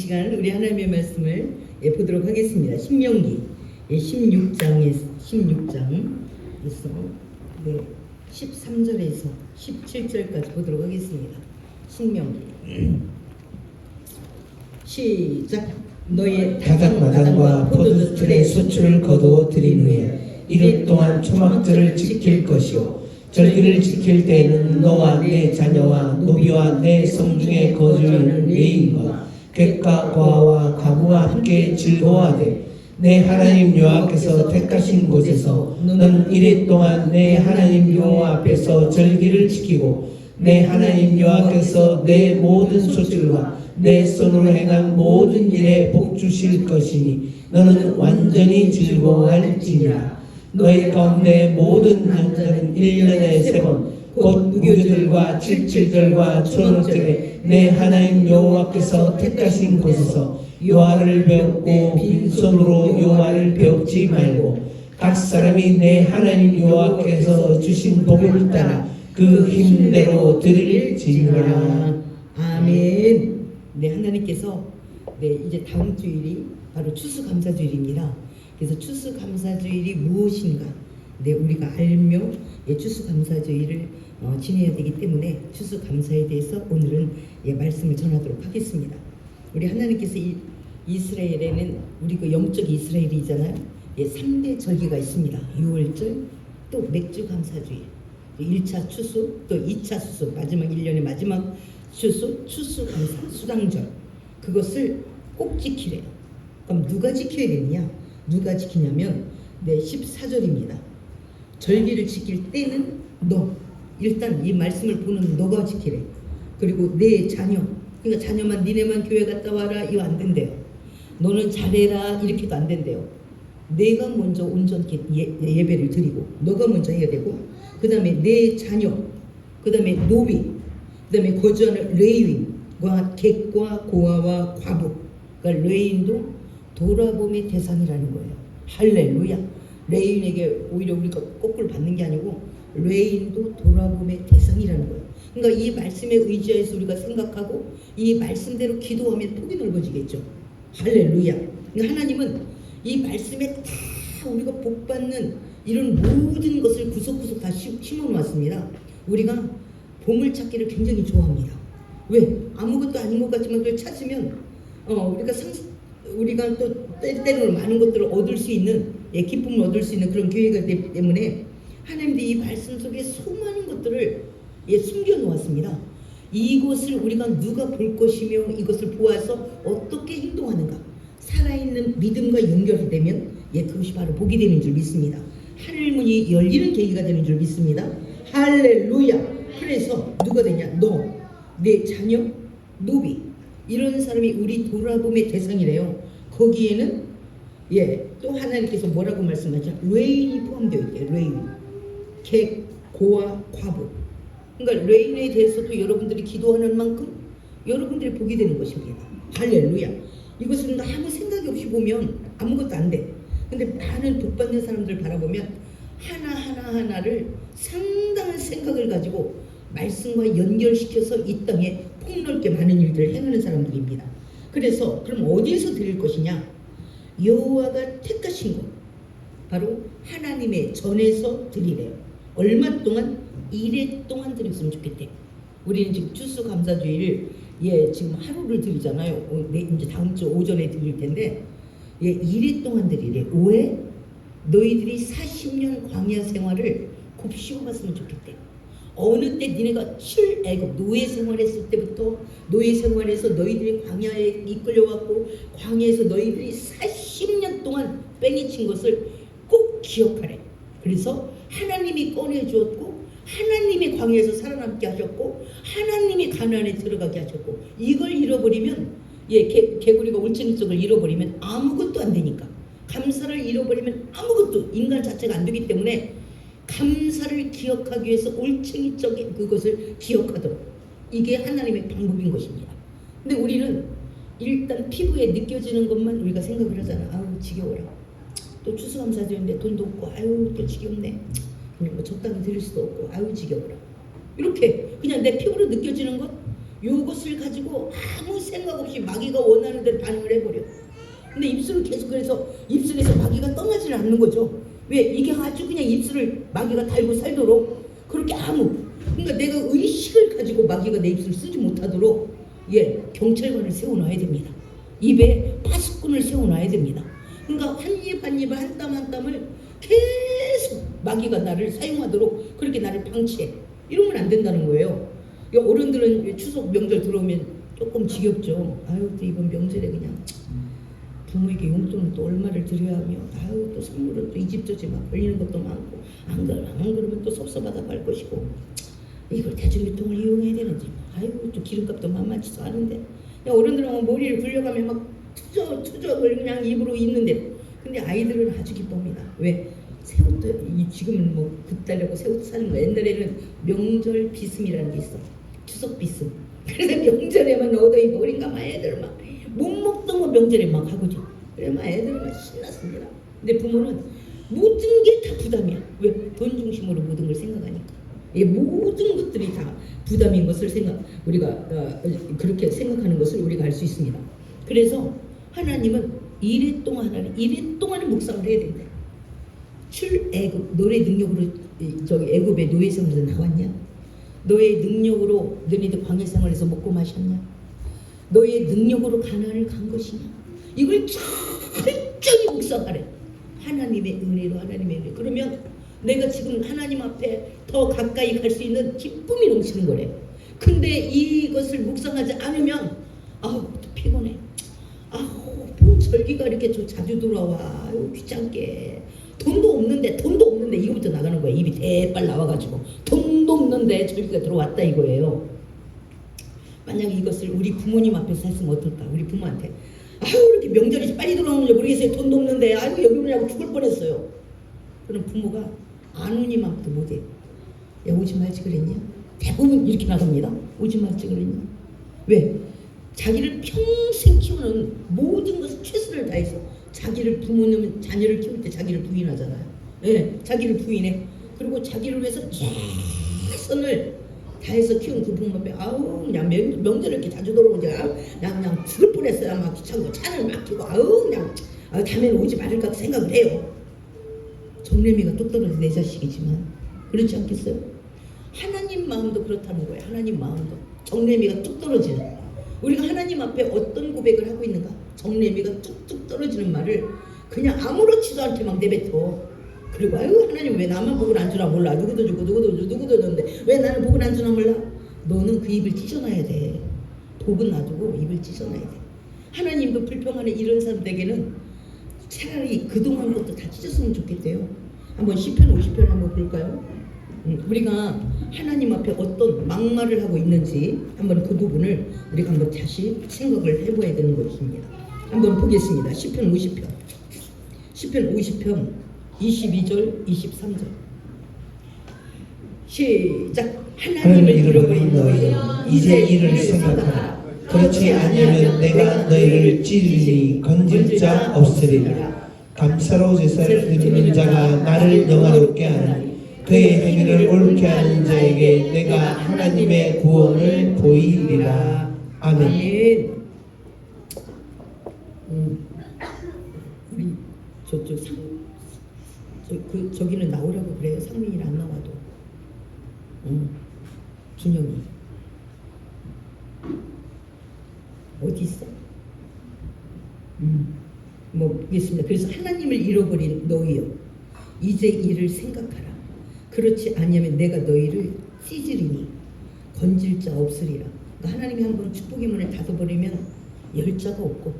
시간 우리 하나님의 말씀을 보도록 하겠습니다. 신명기 16장에서 13절에서 17절까지 보도록 하겠습니다. 신명기 시작. 너의 다닥마당과 포도틀의 수출을 거두어 들인 후에 이른 동안 초막절을 지킬 것이요 절기를 지킬 때에는 너와 내 자녀와 노비와 내 성중에 거주하는 레인과 객과 고아와 가부와 함께 즐거워하되 내 하나님 여호와께서 택하신 곳에서 너는 이래 동안 내 하나님 여호와 앞에서 절기를 지키고 내 하나님 여호와께서 내 모든 소출과 내 손으로 행한 모든 일에 복 주실 것이니 너는 완전히 즐거워할지니라. 너희 가운데 모든 남자는 1년에 3번 곧 무교절과 칠칠절과 초막절에 내 하나님 여호와께서 택하신 곳에서 여호와를 배웠고 빈손으로 여호와를 배웠지 말고 각 사람이 내 하나님 여호와께서 주신 복을 따라 그 힘대로 드릴지니라. 아멘. 네, 하나님께서 이제 다음 주일이 바로 추수감사주일입니다. 그래서 추수감사주일이 무엇인가 우리가 알며 추수감사주일을 지내야 되기 때문에 추수감사에 대해서 오늘은 말씀을 전하도록 하겠습니다. 우리 하나님께서 이스라엘에는 우리 그 영적 이스라엘이잖아요. 3대 절기가 있습니다. 6월절, 또 맥주감사주일, 1차 추수, 또 2차 추수, 마지막 1년의 마지막 추수감사, 수당절. 그것을 꼭 지키래요. 그럼 누가 지켜야 되느냐? 누가 지키냐면 14절입니다. 절기를 지킬 때는 너, 일단 이 말씀을 보는 너가 지키래. 그리고 내 자녀, 그러니까 자녀만 니네만 교회 갔다 와라 이거 안 된대요. 너는 잘해라 이렇게도 안 된대요. 내가 먼저 온전히 예배를 드리고 너가 먼저 해야 되고, 그 다음에 내 자녀, 그 다음에 노비, 그 다음에 거주하는 레위인과 객과 고아와 과부. 그러니까 레위인도 돌아봄의 대상이라는 거예요. 할렐루야. 레위인에게 오히려 우리가 거꾸로 받는 게 아니고 레위인도 돌아봄의 대상이라는 거예요. 그러니까 이 말씀에 의지해서 우리가 생각하고 이 말씀대로 기도하면 폭이 넓어지겠죠. 할렐루야. 그러니까 하나님은 이 말씀에 다 우리가 복받는 이런 모든 것을 구석구석 다 심어놓았습니다. 우리가 보물찾기를 굉장히 좋아합니다. 왜? 아무것도 아닌 것 같지만 그걸 찾으면 우리가 또 때로는 많은 것들을 얻을 수 있는 기쁨을 얻을 수 있는 그런 기회가 되기 때문에 하나님들이 이 말씀 속에 수많은 것들을 숨겨 놓았습니다. 이것을 우리가 누가 볼 것이며 이것을 보아서 어떻게 행동하는가, 살아있는 믿음과 연결이 되면 그것이 바로 복이 되는 줄 믿습니다. 하늘문이 열리는 계기가 되는 줄 믿습니다. 할렐루야. 그래서 누가 되냐? 너, 내 자녀, 노비, 이런 사람이 우리 돌아봄의 대상이래요. 거기에는 또 하나님께서 뭐라고 말씀하죠? 레인이 포함되어 있대요. 레인, 객, 고아, 과부. 그러니까 레인에 대해서도 여러분들이 기도하는 만큼 여러분들이 복이 되는 것입니다. 할렐루야. 이것은 아무 생각이 없이 보면 아무것도 안 돼. 근데 많은 복받는 사람들 바라보면 하나를 상당한 생각을 가지고 말씀과 연결시켜서 이 땅에 폭넓게 많은 일들을 행하는 사람들입니다. 그래서 그럼 어디에서 드릴 것이냐? 여호와가 택하신 곳, 바로 하나님의 전에서 드리래요. 얼마 동안? 1회 동안 드렸으면 좋겠대요. 우리는 지금 추수감사주일 지금 하루를 드리잖아요. 이제 다음 주 오전에 드릴 텐데 1회 동안 드리래. 왜? 너희들이 40년 광야 생활을 곱씹어 봤으면 좋겠대. 어느 때 니네가 출애굽 노예 생활했을 때부터 노예 생활에서 너희들이 광야에 이끌려왔고 광야에서 너희들이 40년 동안 뺑이 친 것을 꼭 기억하래. 그래서 하나님이 꺼내주었고 하나님이 광야에서 살아남게 하셨고 하나님이 가나안에 들어가게 하셨고, 이걸 잃어버리면 개구리가 울챙이석을 잃어버리면 아무것도 안 되니까, 감사를 잃어버리면 아무것도 인간 자체가 안 되기 때문에 감사를 기억하기 위해서 올챙이적인 그것을 기억하도록, 이게 하나님의 방법인 것입니다. 근데 우리는 일단 피부에 느껴지는 것만 우리가 생각을 하잖아. 아유 지겨워라. 또 추수감사주일인데 돈도 없고 아유 또 지겹네. 그냥 적당히 드릴 수도 없고 아유 지겨워라. 이렇게 그냥 내 피부로 느껴지는 것, 요것을 가지고 아무 생각 없이 마귀가 원하는 대로 반응을 해버려. 근데 입술을 계속 그래서 입술에서 마귀가 떠나질 않는 거죠. 왜? 이게 아주 그냥 입술을 마귀가 달고 살도록 그렇게 그러니까 내가 의식을 가지고 마귀가 내 입술을 쓰지 못하도록 경찰관을 세워놔야 됩니다. 입에 파수꾼을 세워놔야 됩니다. 그러니까 한 입 한 입 한 땀 한 땀을 계속 마귀가 나를 사용하도록 그렇게 나를 방치해. 이러면 안 된다는 거예요. 어른들은 추석 명절 들어오면 조금 지겹죠. 아유 또 이번 명절에 그냥 부모에게 용돈은 또 얼마를 드려야 하며 아유 또 선물은 또 이 집 저 집 막 걸리는 것도 많고 안 그러면 또 섭섭하다 갈 것이고 이걸 대중교통을 이용해야 되는지 아유 또 기름값도 만만치도 않은데 어른들은 머리를 굴려가면 막 투적을 그냥 입으로 있는데 근데 아이들은 아주 기쁩니다. 왜? 새우도 지금은 뭐 급달려고 새우 사는 거. 옛날에는 명절 비슴이라는 게 있어. 추석 비슴. 그래서 명절에만 얻어입고 그러니까 애들 막 못 먹던 거 명절에 막 하거든. 그래 막 애들은 막 신났습니다. 근데 부모는 모든 게 다 부담이야. 왜? 돈 중심으로 모든 걸 생각하니까. 이 모든 것들이 다 부담인 것을 우리가 그렇게 생각하는 것을 우리가 알 수 있습니다. 그래서 하나님은 이래 동안은 묵상을 해야 된다. 출애굽 너의 능력으로 저기 애굽의 노예 생활에서 나왔냐? 너의 능력으로 너희들 광야 생활에서 먹고 마셨냐? 너의 능력으로 가나안을 간 것이냐? 이걸 철저히 묵상하래. 하나님의 은혜로 하나님의 은혜. 그러면 내가 지금 하나님 앞에 더 가까이 갈 수 있는 기쁨이 넘치는 거래. 근데 이것을 묵상하지 않으면 또 피곤해. 뭐 절기가 이렇게 자주 돌아와. 귀찮게. 돈도 없는데 이거부터 나가는 거야. 입이 대빨 나와가지고 돈도 없는데 절기가 들어왔다 이거예요. 만약에 이것을 우리 부모님 앞에서 했으면 어떨까? 우리 부모한테 이렇게 명절이 빨리 들어오는지 모르겠어요. 돈도 없는데 여기 오냐고 죽을 뻔했어요. 그럼 부모가 안 오니만도 못해. 야 오지 말지 그랬냐? 대부분 이렇게 나갑니다. 오지 말지 그랬냐? 왜? 자기를 평생 키우는 모든 것을 최선을 다해서 부모님은 자녀를 키울 때 자기를 부인하잖아요. 자기를 부인해. 그리고 자기를 위해서 최선을 다해서 키운 그 부모 앞에 그냥 명절에 이렇게 자주 돌아오지 그냥 죽을 뻔했어요. 막 귀찮고 차를 막히고 그냥 다음에는 오지 말을까 생각을 해요. 정내미가 똑 떨어져 내 자식이지만 그렇지 않겠어요? 하나님 마음도 그렇다는 거예요. 하나님 마음도 정내미가 뚝 떨어지는. 우리가 하나님 앞에 어떤 고백을 하고 있는가? 정내미가 뚝뚝 떨어지는 말을 그냥 아무렇지도 않게 막 내뱉어. 그리고 하나님 왜 나만 복을 안 주나 몰라. 누구도 주고 누구도 줬는데 왜 나는 복을 안 주나 몰라. 너는 그 입을 찢어놔야 돼. 복은 놔두고 입을 찢어놔야 돼. 하나님도 불평하는 이런 사람들에게는 차라리 그동안 것도 다 찢었으면 좋겠대요. 한번 시편 50편 한번 볼까요? 우리가 하나님 앞에 어떤 막말을 하고 있는지 한번 그 부분을 우리가 한번 다시 생각을 해봐야 되는 것입니다. 한번 보겠습니다. 시편 50편 22절 23절 시작. 하나님을 잃어버린 너희는 이제 이를 생각하라. 그렇지 않으면 내가 너희를 찌르니 건질 자 없으리라. 감사로 제사를 드리는 자가 나를 영화롭게 하나니 그의 행위를 옳게 하는 자에게 내가 하나님의 구원을 보이리라. 아멘. 우리 저쪽 저기는 나오라고 그래요. 상민이는 안 나와도. 준영이 어디 있어? 뭐 보겠습니다. 그래서 하나님을 잃어버린 너희여 이제 이를 생각하라. 그렇지 아니하면 내가 너희를 찢으리니 건질 자 없으리라. 그러니까 하나님이 한번 축복의 문을 닫아버리면 열 자가 없고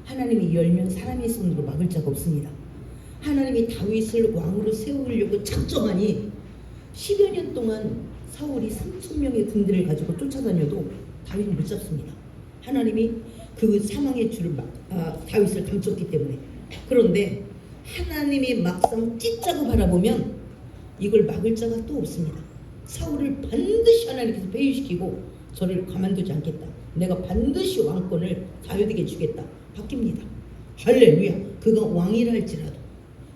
하나님이 열면 사람의 손으로 막을 자가 없습니다. 하나님이 다윗을 왕으로 세우려고 작정하니 10여 년 동안 사울이 3,000명의 군대를 가지고 쫓아다녀도 다윗을 못 잡습니다. 하나님이 그 사망의 줄을 다윗을 감췄기 때문에. 그런데 하나님이 막상 찢자고 바라보면 이걸 막을 자가 또 없습니다. 사울을 반드시 하나님께서 배유시키고 저를 가만두지 않겠다. 내가 반드시 왕권을 다윗에게 주겠다. 바뀝니다. 할렐루야. 그가 왕이라 할지라도.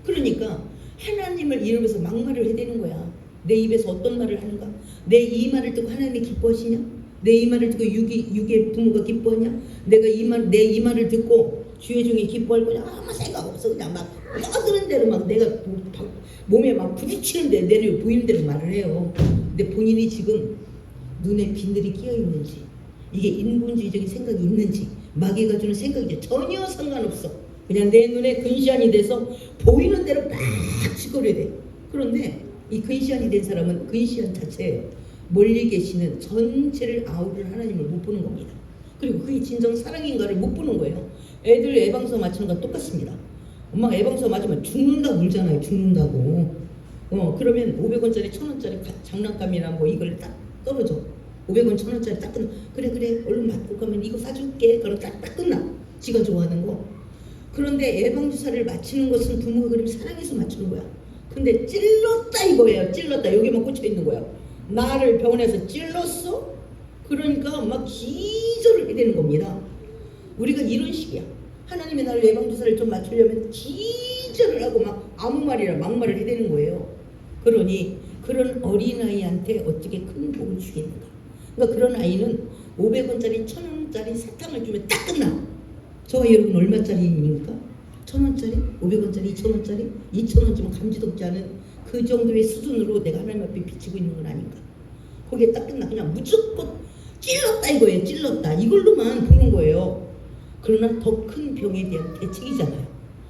그러니까 하나님을 이름에서 막말을 해대는 거야. 내 입에서 어떤 말을 하는가? 내 이 말을 듣고 하나님이 기뻐하시냐? 내 이 말을 듣고 육의 부모가 기뻐하냐? 내가 내 이 말을 듣고 주의 종이 기뻐할 거냐? 아무 생각 없어. 그냥 막 떠드는 대로 막 내가 몸에 막 부딪히는데 내려 보이는 대로 말을 해요. 근데 본인이 지금 눈에 비늘이 끼어 있는지, 이게 인본주의적인 생각이 있는지, 마귀가 주는 생각이 전혀 상관없어. 그냥 내 눈에 근시안이 돼서 보이는 대로 막 짓거려야 돼. 그런데 이 근시안이 된 사람은 근시안 자체예요. 멀리 계시는 전체를 아우를 하나님을 못 보는 겁니다. 그리고 그게 진정 사랑인가를 못 보는 거예요. 애들 예방서 맞추는 거 똑같습니다. 엄마가 예방서 맞으면 죽는다고 울잖아요. 죽는다고. 그러면 500원짜리 1000원짜리 장난감이나 뭐 이걸 딱 떨어져. 500원 1000원짜리 딱 끝나. 그래 얼른 맞고 가면 이거 사줄게. 그럼 딱 끝나. 지가 좋아하는 거. 그런데 예방주사를 맞히는 것은 부모가 그럼 사랑해서 맞추는 거야. 근데 찔렀다 이거예요. 찔렀다. 여기만 꽂혀 있는 거야. 나를 병원에서 찔렀어? 그러니까 막 기절을 해야 되는 겁니다. 우리가 이런 식이야. 하나님의 나를 예방주사를 좀 맞추려면 기절을 하고 막 아무 말이나 막말을 해야 되는 거예요. 그러니 그런 어린아이한테 어떻게 큰 복을 주겠는가. 그러니까 그런 아이는 500원짜리 1000원짜리 사탕을 주면 딱 끝나. 저와 여러분 얼마짜리입니까? 1000원짜리? 500원짜리? 2000원짜리? 2000원 주면 감지도 않은 그 정도의 수준으로 내가 하나님 앞에 비치고 있는 건 아닌가. 거기에 딱 끝나. 그냥 무조건 찔렀다 이거예요. 찔렀다. 이걸로만 보는 거예요. 그러나 더 큰 병에 대한 대책이잖아요.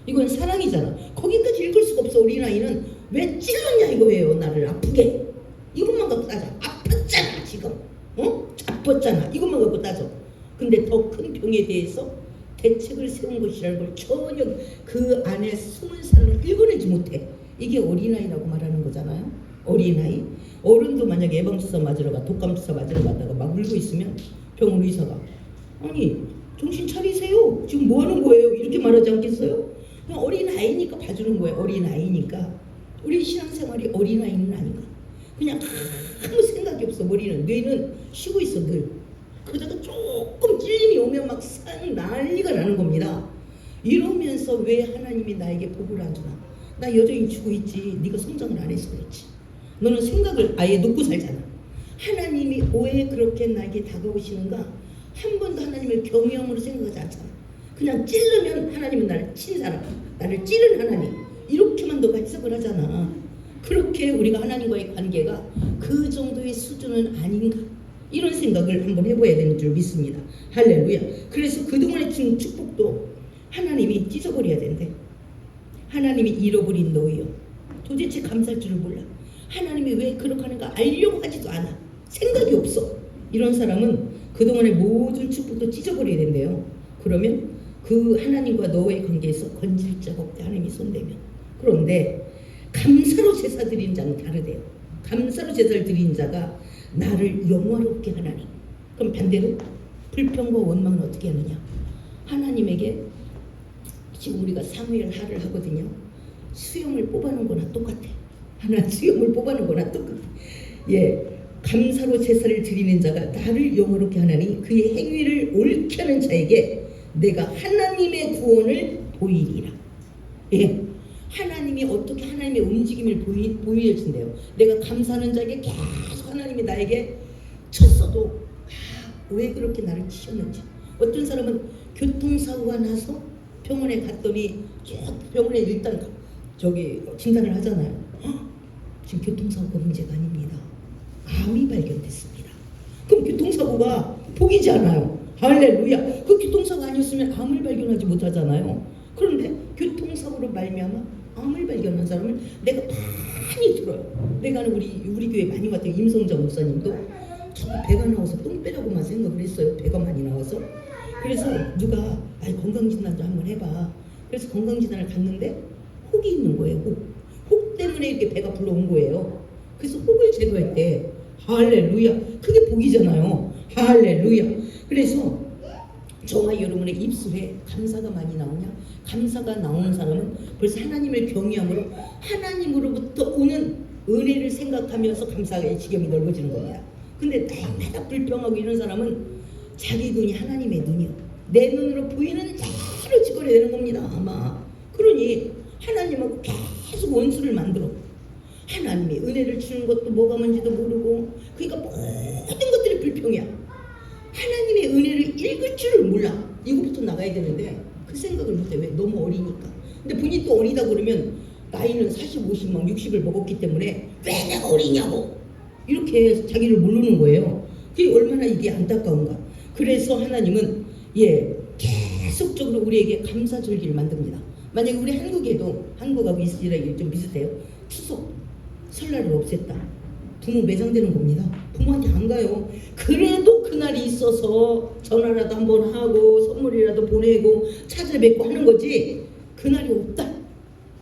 이건 사랑이잖아. 거기까지 읽을 수가 없어. 어린아이는 왜 찔렀냐 이거예요. 나를 아프게. 이것만 갖고 따져. 아팠잖아 지금. 아팠잖아. 이것만 갖고 따져. 근데 더 큰 병에 대해서 대책을 세운 것이라는 걸 전혀 그 안에 숨은 사람을 읽어내지 못해. 이게 어린아이라고 말하는 거잖아요. 어린아이. 어른도 만약에 예방주사 맞으러 가, 독감주사 맞으러 갔다가 막 울고 있으면 병원 의사가 아니 정신 차리세요. 지금 뭐 하는 거예요? 이렇게 말하지 않겠어요? 그냥 어린아이니까 봐주는 거예요. 어린아이니까. 우리 신앙생활이 어린아이는 아닌가. 그냥 아무 생각이 없어. 머리는, 뇌는 쉬고 있어 늘. 그러다가 조금 찔림이 오면 막 난리가 나는 겁니다. 이러면서 왜 하나님이 나에게 복을 안 주나? 나 여전히 주고 있지. 네가 성장을 안 해서 그렇지. 너는 생각을 아예 놓고 살잖아. 하나님이 왜 그렇게 나에게 다가오시는가? 한 번도 하나님을 경외함으로 생각하지 않잖아. 그냥 찌르면 하나님은 나를 친 사람, 나를 찌른 하나님, 이렇게만 너가 해석을 하잖아. 그렇게 우리가 하나님과의 관계가 그 정도의 수준은 아닌가, 이런 생각을 한번 해봐야 되는 줄 믿습니다. 할렐루야. 그래서 그동안의 축복도 하나님이 찢어버려야 된대. 하나님이 잃어버린 너희요, 도대체 감사할 줄을 몰라. 하나님이 왜 그렇게 하는가 알려고 하지도 않아. 생각이 없어. 이런 사람은 그동안의 모든 축복도 찢어버려야 된대요. 그러면 그 하나님과 너의 관계에서 건질 자가 없대. 하나님이 손대면. 그런데 감사로 제사 드리는 자는 다르대요. 감사로 제사를 드리는 자가 나를 영화롭게 하나님. 그럼 반대로 불평과 원망은 어떻게 하느냐. 하나님에게 지금 우리가 사무엘 하를 하거든요. 수염을 뽑아놓은 거나 똑같아. 하나 수염을 뽑아놓은 거나 똑같아. 예, 감사로 제사를 드리는 자가 나를 영화롭게 하나니 그의 행위를 옳게 하는 자에게 내가 하나님의 구원을 보이리라. 예, 하나님이 어떻게 하나님의 움직임을 보여준대요. 내가 감사하는 자에게 계속 하나님이 나에게 쳤어도 왜 그렇게 나를 치셨는지. 어떤 사람은 교통사고가 나서 병원에 갔더니 쭉 병원에 일단 진단을 하잖아요. 지금 교통사고가 문제가 아닙니다. 암이 발견됐습니다. 그럼 교통사고가 복이지 않아요. 할렐루야. 그 교통사고 아니었으면 암을 발견하지 못하잖아요. 그런데 교통사고로 말미암아 암을 발견한 사람을 내가 많이 들어요. 내가 아는 우리 교회 많이 왔던 임성자 목사님도 배가 나와서 똥 빼라고만 생각을 했어요. 배가 많이 나와서. 그래서 누가 건강진단 좀 한번 해봐. 그래서 건강진단을 갔는데 혹이 있는 거예요. 혹 때문에 이렇게 배가 불러온 거예요. 그래서 혹을 제거했대. 할렐루야. 그게 복이잖아요. 할렐루야. 그래서 저와 여러분의 입술에 감사가 많이 나오냐? 감사가 나오는 사람은 벌써 하나님을 경외함으로 하나님으로부터 오는 은혜를 생각하면서 감사의 지경이 넓어지는 겁니다. 근데 날마다 불평하고 이런 사람은 자기 눈이 하나님의 눈이요. 내 눈으로 보이는 대로 짓거려야 되는 겁니다. 아마. 그러니 하나님하고 계속 원수를 만들어. 하나님이 은혜를 주는 것도 뭐가 뭔지도 모르고, 그러니까 모든 것들이 불평이야. 읽을 줄을 몰라. 이거부터 나가야 되는데 그 생각을 못해. 왜? 너무 어리니까. 근데 본인 또 어리다 그러면 나이는 40, 50, 막 60을 먹었기 때문에 왜 내가 어리냐고 이렇게 자기를 모르는 거예요. 그게 얼마나 이게 안타까운가. 그래서 하나님은 계속적으로 우리에게 감사절기를 만듭니다. 만약에 우리 한국에도 한국하고 이스라엘이 좀 비슷해요. 추석, 설날을 없앴다. 부모 매장되는 겁니다. 부모한테 안 가요. 그래도 그날이 있어서 전화라도 한번 하고 선물이라도 보내고 찾아뵙고 하는 거지. 그날이 없다.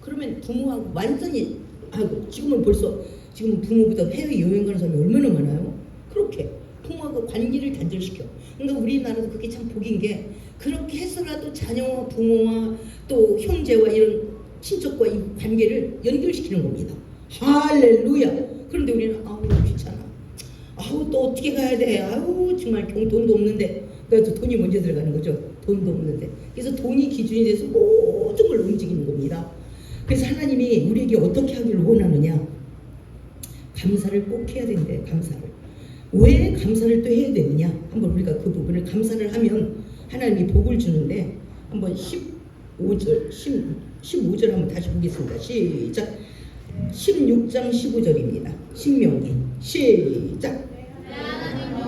그러면 부모하고 완전히 하고 지금은 벌써 지금 부모보다 해외 여행 가는 사람이 얼마나 많아요. 그렇게 부모하고 관계를 단절시켜. 그러니까 우리나라도 그게 참 복인 게 그렇게 해서라도 자녀와 부모와 또 형제와 이런 친척과 이 관계를 연결시키는 겁니다. 할렐루야. 그런데 우리는 아우 귀찮아. 아우 또 어떻게 가야 돼. 아우 정말 돈도 없는데. 그래서 돈이 먼저 들어가는 거죠. 돈도 없는데. 그래서 돈이 기준이 돼서 모든 걸 움직이는 겁니다. 그래서 하나님이 우리에게 어떻게 하기를 원하느냐. 감사를 꼭 해야 된대. 감사를. 왜 감사를 또 해야 되느냐. 한번 우리가 그 부분을 감사를 하면 하나님이 복을 주는데 한번 15절 한번 다시 보겠습니다. 시작. 16장 15절입니다. 신명기 시작.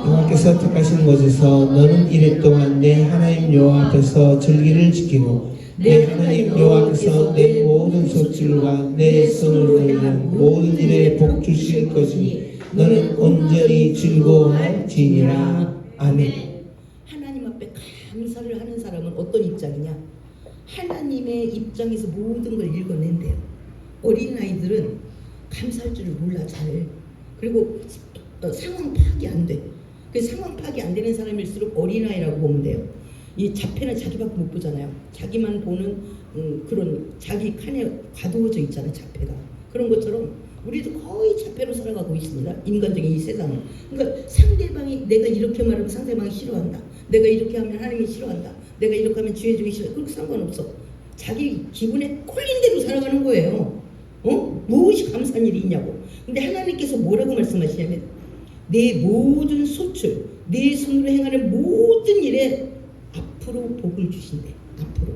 여호와께서 택하신 곳에서 너는 이랫동안 내 하나님 여호와 앞에서 절기를 지키고 내 하나님 여호와께서 내 모든 소출과 내 손으로 행한 모든 일에 복 주실 것이니 너는 온전히 즐거워할지니라. 아멘. 하나님 앞에 감사를 하는 사람은 어떤 입장이냐? 하나님의 입장에서 모든 걸 읽어낸대요. 어린아이들은 감사할 줄을 몰라 잘. 그리고 상황 파악이 안 돼. 그 상황 파악이 안 되는 사람일수록 어린아이라고 보면 돼요. 이 자폐는 자기밖에 못 보잖아요. 자기만 보는 그런 자기 칸에 가두어져 있잖아요. 자폐가. 그런 것처럼 우리도 거의 자폐로 살아가고 있습니다. 인간적인 이 세상은. 그러니까 상대방이 내가 이렇게 말하면 상대방이 싫어한다. 내가 이렇게 하면 하나님이 싫어한다. 내가 이렇게 하면 주의 종이 싫어. 그렇게 상관없어. 자기 기분에 콜린 대로 살아가는 거예요. 무엇이 감사한 일이 있냐고. 근데 하나님께서 뭐라고 말씀하시냐면 내 모든 소출, 내 손으로 행하는 모든 일에 앞으로 복을 주신대. 앞으로.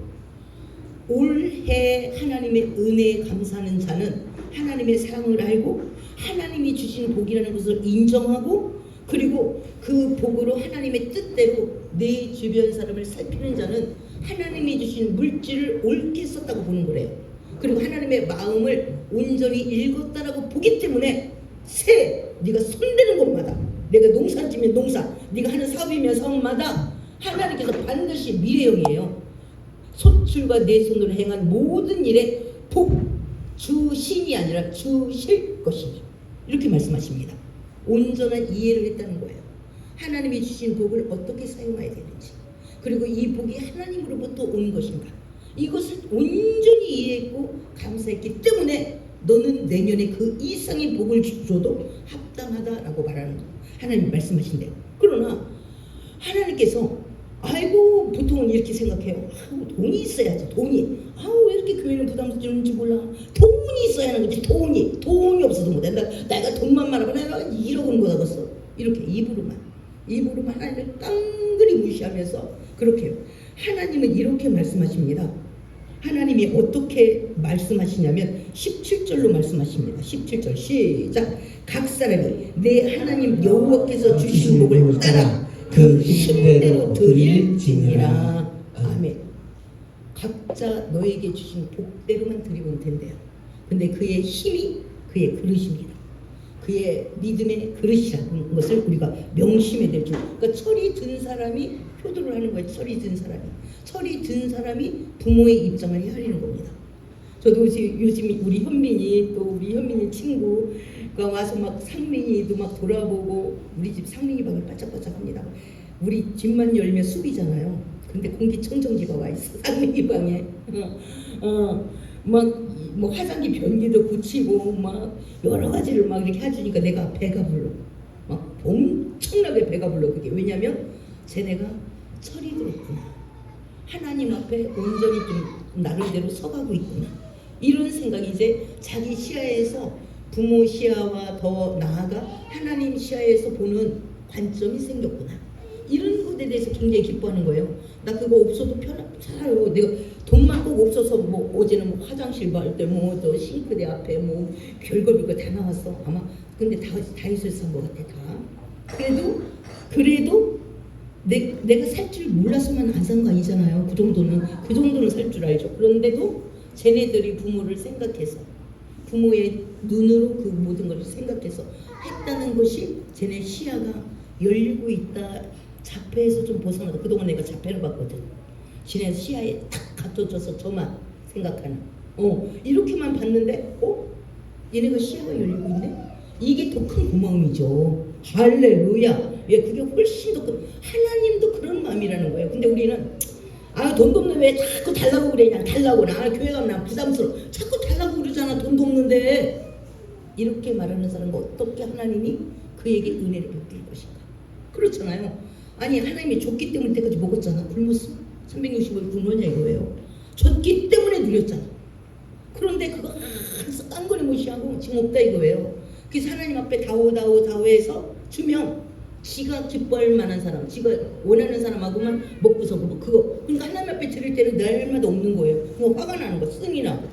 올해 하나님의 은혜에 감사하는 자는 하나님의 사랑을 알고 하나님이 주신 복이라는 것을 인정하고 그리고 그 복으로 하나님의 뜻대로 내 주변 사람을 살피는 자는 하나님이 주신 물질을 옳게 썼다고 보는 거래요. 그리고 하나님의 마음을 온전히 읽었다라고 보기 때문에 네가 손대는 곳마다 내가 농사 지면 농사, 네가 하는 사업이면 사업마다 하나님께서 반드시 미래형이에요. 소출과 내 손으로 행한 모든 일에 복 주신이 아니라 주실 것이니 이렇게 말씀하십니다. 온전한 이해를 했다는 거예요. 하나님이 주신 복을 어떻게 사용해야 되는지 그리고 이 복이 하나님으로부터 온 것인가 이것을 온전히 이해했고 감사했기 때문에 너는 내년에 그 이상의 복을 줘도 합당하다라고 말하는 거 하나님 말씀하신대요. 그러나 하나님께서 아이고 보통은 이렇게 생각해요. 아우 돈이 있어야지 돈이. 아우 왜 이렇게 교회는 부담스러운지 몰라. 돈이 있어야 하는 거지. 돈이 없어도 못해. 내가 돈만 말하고 내가 1억은 못 하겠어. 이렇게 입으로만 하나님을 깡그리 무시하면서 그렇게 해요. 하나님은 이렇게 말씀하십니다. 하나님이 어떻게 말씀하시냐면 17절로 말씀하십니다. 17절 시작. 각 사람이 내 하나님 여호와께서 주신 복을 따라 그 힘대로 드릴지니라. 아멘. 각자 너에게 주신 복대로만 드리면 된대요. 근데 그의 힘이 그의 그릇입니다. 그의 믿음의 그릇이라는 것을 우리가 명심해야 될 줄. 그러니까 철이 든 사람이 효도를 하는 거예요. 철이 든 사람이 부모의 입장을 헤아리는 겁니다. 저도 요즘 우리 현민이 친구가 와서 막 상민이도 막 돌아보고 우리 집 상민이 방이 바짝바짝합니다. 우리 집만 열면 숲이잖아요. 근데 공기청정기가 와 있어 상민이 방에. 막 뭐 화장기 변기도 고치고 막 여러 가지를 막 이렇게 해주니까 내가 배가 불러. 막 엄청나게 배가 불러. 그게 왜냐면 쟤네가 철이 들었구나. 하나님 앞에 온전히 좀 나름대로 서가고 있구나. 이런 생각이 이제 자기 시야에서 부모 시야와 더 나아가 하나님 시야에서 보는 관점이 생겼구나. 이런 것에 대해서 굉장히 기뻐하는 거예요. 나 그거 없어도 살아요. 내가 돈만 꼭 없어서 뭐 어제는 뭐 화장실 갈 때 뭐 저 싱크대 앞에 뭐 별거 다 나왔어. 아마 근데 다 있을 것 같아 다. 그래도 내가 살 줄 몰랐으면 안 산 거 아니잖아요. 그 정도는 살 줄 알죠. 그런데도 쟤네들이 부모를 생각해서 부모의 눈으로 그 모든 것을 생각해서 했다는 것이 쟤네 시야가 열리고 있다. 자폐에서 좀 벗어나다. 그동안 내가 자폐를 봤거든. 지네 시야에 탁 갖춰져서 저만 생각하는. 이렇게만 봤는데 얘네가 시야가 열리고 있네. 이게 더 큰 고마움이죠. 할렐루야. 예, 그게 훨씬 더 큰. 하나님도 그런 마음이라는 거예요. 근데 우리는 돈도 없는데 왜 자꾸 달라고 그래? 달라고. 나 교회 가면 나 부담스러워. 자꾸 달라고 그러잖아. 돈도 없는데. 이렇게 말하는 사람은 어떻게 하나님이 그에게 은혜를 베풀 것인가? 그렇잖아요. 아니 하나님이 줬기 때문에 때까지 먹었잖아. 굶었어. 365일 굶었냐 이거예요. 줬기 때문에 누렸잖아. 그런데 그거 항상 깡거리 무시하고 지금 없다 이거예요. 그래서 하나님 앞에 다오 해서 주면 지가 기뻐할 만한 사람, 지가 원하는 사람하고만 먹고서 그거. 그러니까 하나님 앞에 드릴 때는 날마다 없는 거예요. 뭐 화가 나는 거, 승이 나고.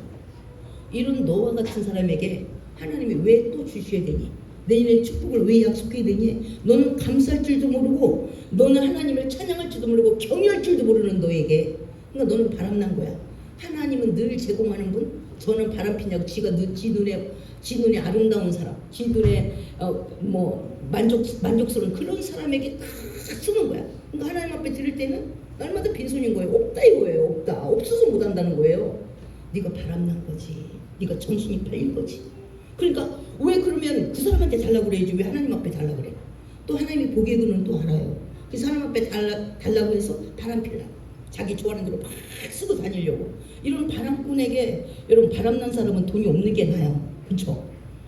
이런 너와 같은 사람에게 하나님이 왜 또 주셔야 되니? 내년에 축복을 왜 약속해야 되니? 너는 감사할 줄도 모르고 너는 하나님을 찬양할 줄도 모르고 경외할 줄도 모르는 너에게. 그러니까 너는 바람난 거야. 하나님은 늘 제공하는 분. 저는 바람피냐고 지 눈에 아름다운 사람, 지 눈에 만족스러운 그런 사람에게 다 쓰는 거야. 그러니까 하나님 앞에 드릴 때는 날마다 빈손인 거예요. 없다 이거예요. 없다. 없어서 못한다는 거예요. 네가 바람난 거지. 네가 정신이 팔린 거지. 그러니까 왜 그러면 그 사람한테 달라고 그래야지 왜 하나님 앞에 달라고 그래? 또 하나님이 보기에 그는 또 알아요. 그래서 하나님 앞에 달라고 해서 바람 필라. 자기 좋아하는 대로 막 쓰고 다니려고. 이런 바람꾼에게, 여러분 바람난 사람은 돈이 없는 게 나아요. 그렇죠?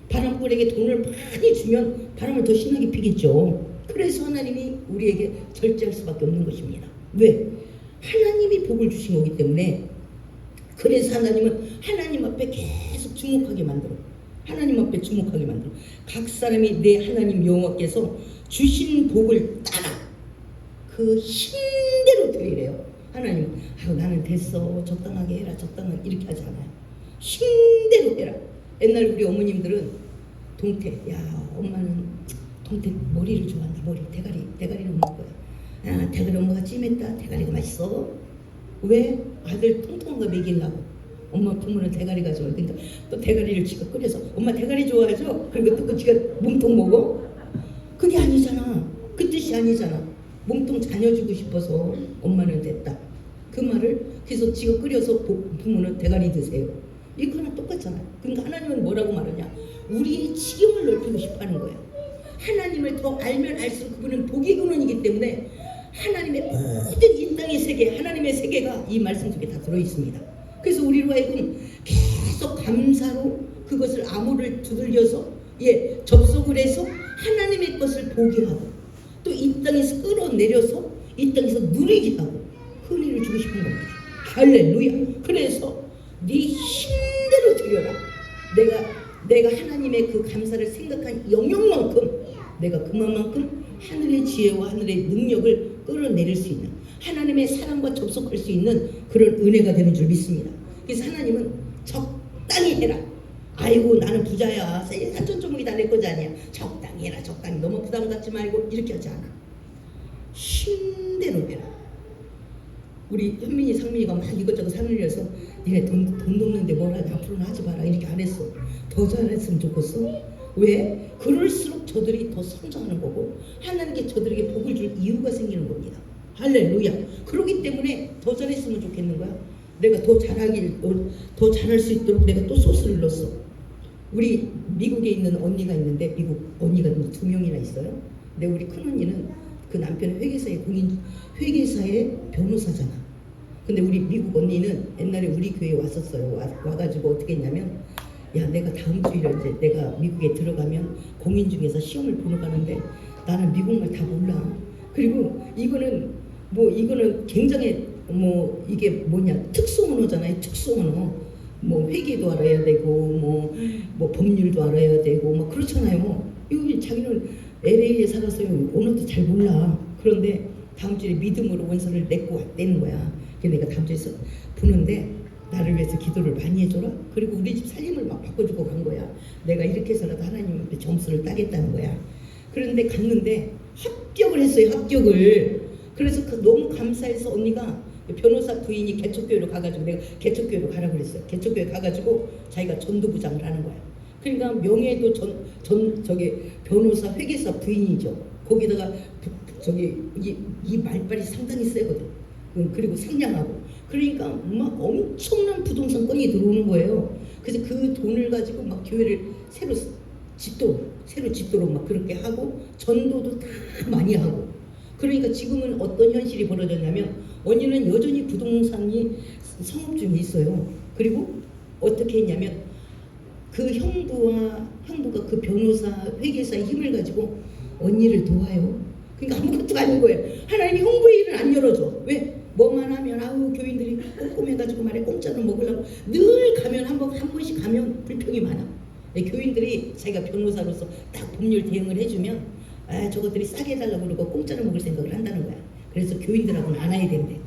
바람꾼에게 돈을 많이 주면 바람을 더 신나게 피겠죠. 그래서 하나님이 우리에게 절제할 수밖에 없는 것입니다. 왜? 하나님이 복을 주신 거기 때문에. 그래서 하나님은 하나님 앞에 계속 주목하게 만들어. 하나님 앞에 주목하게 만들어. 각 사람이 내 하나님 여호와께서 주신 복을 따라 그 힘대로 드리래요. 하나님은 나는 됐어. 적당하게 해라. 적당하게 이렇게 하지 않아요. 힘대로 해라. 옛날 우리 어머님들은 동태. 야 엄마는 동태 머리를 좋아한다. 머리 대가리는 먹을 거야. 대가리 엄마가 찜했다. 대가리가 맛있어. 왜? 아들 통통한 거 먹이려고. 엄마 부모는 대가리가 좋아. 그러니까 또 대가리를 지가 끓여서 엄마 대가리 좋아하죠? 그리고 또 지가 몸통 먹어? 그게 아니잖아. 그 뜻이 아니잖아. 몸통 자녀주고 싶어서 엄마는 됐다. 그 말을 그래서 지가 끓여서 부모는 대가리 드세요. 이거는 똑같잖아요. 그러니까 하나님은 뭐라고 말하냐? 우리의 지경을 넓히고 싶어하는 거예요. 하나님을 더 알면 알수록 그분은 복의 근원이기 때문에 하나님의 모든 이 땅의 세계, 하나님의 세계가 이 말씀 속에 다 들어있습니다. 그래서 우리로 하여금 계속 감사로 그것을 암호를 두들겨서 접속을 해서 하나님의 것을 보게 하고 또 이 땅에서 끌어내려서 이 땅에서 누리게 하고 은혜를 주고 싶은 겁니다. 할렐루야. 그래서 네 힘대로 드려라. 내가 하나님의 그 감사를 생각한 영역만큼 내가 그만큼 하늘의 지혜와 하늘의 능력을 끌어내릴 수 있는 하나님의 사랑과 접속할 수 있는 그런 은혜가 되는 줄 믿습니다. 그래서 하나님은 적당히 해라. 아이고 나는 부자야. 산천조목이 다 내 거지 아니야. 적당히 해라. 적당히. 너무 부담 갖지 말고 이렇게 하지 않아. 힘대로 해라. 우리 현민이 상민이가 막 이것저것 사느려서 니네 돈 넘는데 뭐라 앞으로는 하지 마라 이렇게 안 했어. 더 잘했으면 좋겠어. 왜? 그럴수록 저들이 더 성장하는 거고 하나님께 저들에게 복을 줄 이유가 생기는 겁니다. 할렐루야. 그러기 때문에 더 잘했으면 좋겠는 거야. 내가 더 잘할 수 있도록 내가 또 소스를 넣었어. 우리 미국에 있는 언니가 있는데 미국 언니가 2명이나 있어요. 근데 우리 큰 언니는 그 남편은 회계사의 변호사잖아. 근데 우리 미국 언니는 옛날에 우리 교회에 왔었어요. 와가지고 어떻게 했냐면 야 내가 다음 주일에 이제 내가 미국에 들어가면 공인중개사 시험을 보러 가는데 나는 미국말 다 몰라. 그리고 이거는 굉장히 이게 뭐냐 특수 언어잖아요. 특수 언어. 회계도 알아야 되고 법률도 알아야 되고 그렇잖아요. 이거 자기는 LA에 살았어요. 언어도 잘 몰라. 그런데 다음 주에 믿음으로 원서를 내는 거야. 그래서 내가 다음 주에 부는데 나를 위해서 기도를 많이 해줘라. 그리고 우리 집 살림을 막 바꿔주고 간 거야. 내가 이렇게 해서라도 하나님 앞에 점수를 따겠다는 거야. 그런데 갔는데 합격을 했어요. 합격을. 그래서 너무 감사해서 언니가 변호사 부인이 개척교회로 가가지고 내가 개척교회로 가라고 그랬어요. 개척교회 가가지고 자기가 전도부장을 하는 거야. 그러니까 명예도 저기 변호사 회계사 부인이죠. 거기다가 이 말빨이 상당히 세거든. 그리고 상냥하고. 그러니까 막 엄청난 부동산 건이 들어오는 거예요. 그래서 그 돈을 가지고 막 교회를 새로 짓도록 막 그렇게 하고 전도도 다 많이 하고. 그러니까 지금은 어떤 현실이 벌어졌냐면 언니는 여전히 부동산이 성업 중에 있어요. 그리고 어떻게 했냐면 그 형부가 그 변호사 회계사의 힘을 가지고 언니를 도와요. 그러니까 아무것도 아닌 거예요. 하나님이 형부의 일을 안 열어줘. 왜? 뭐만 하면 아우 교인들이 꼼꼼해가지고 말해 공짜로 먹으려고 늘 가면 한 번씩 가면 불평이 많아. 교인들이 자기가 변호사로서 딱 법률 대응을 해주면 저것들이 싸게 해달라고 그러고 공짜로 먹을 생각을 한다는 거야. 그래서 교인들하고는 안 와야 된대.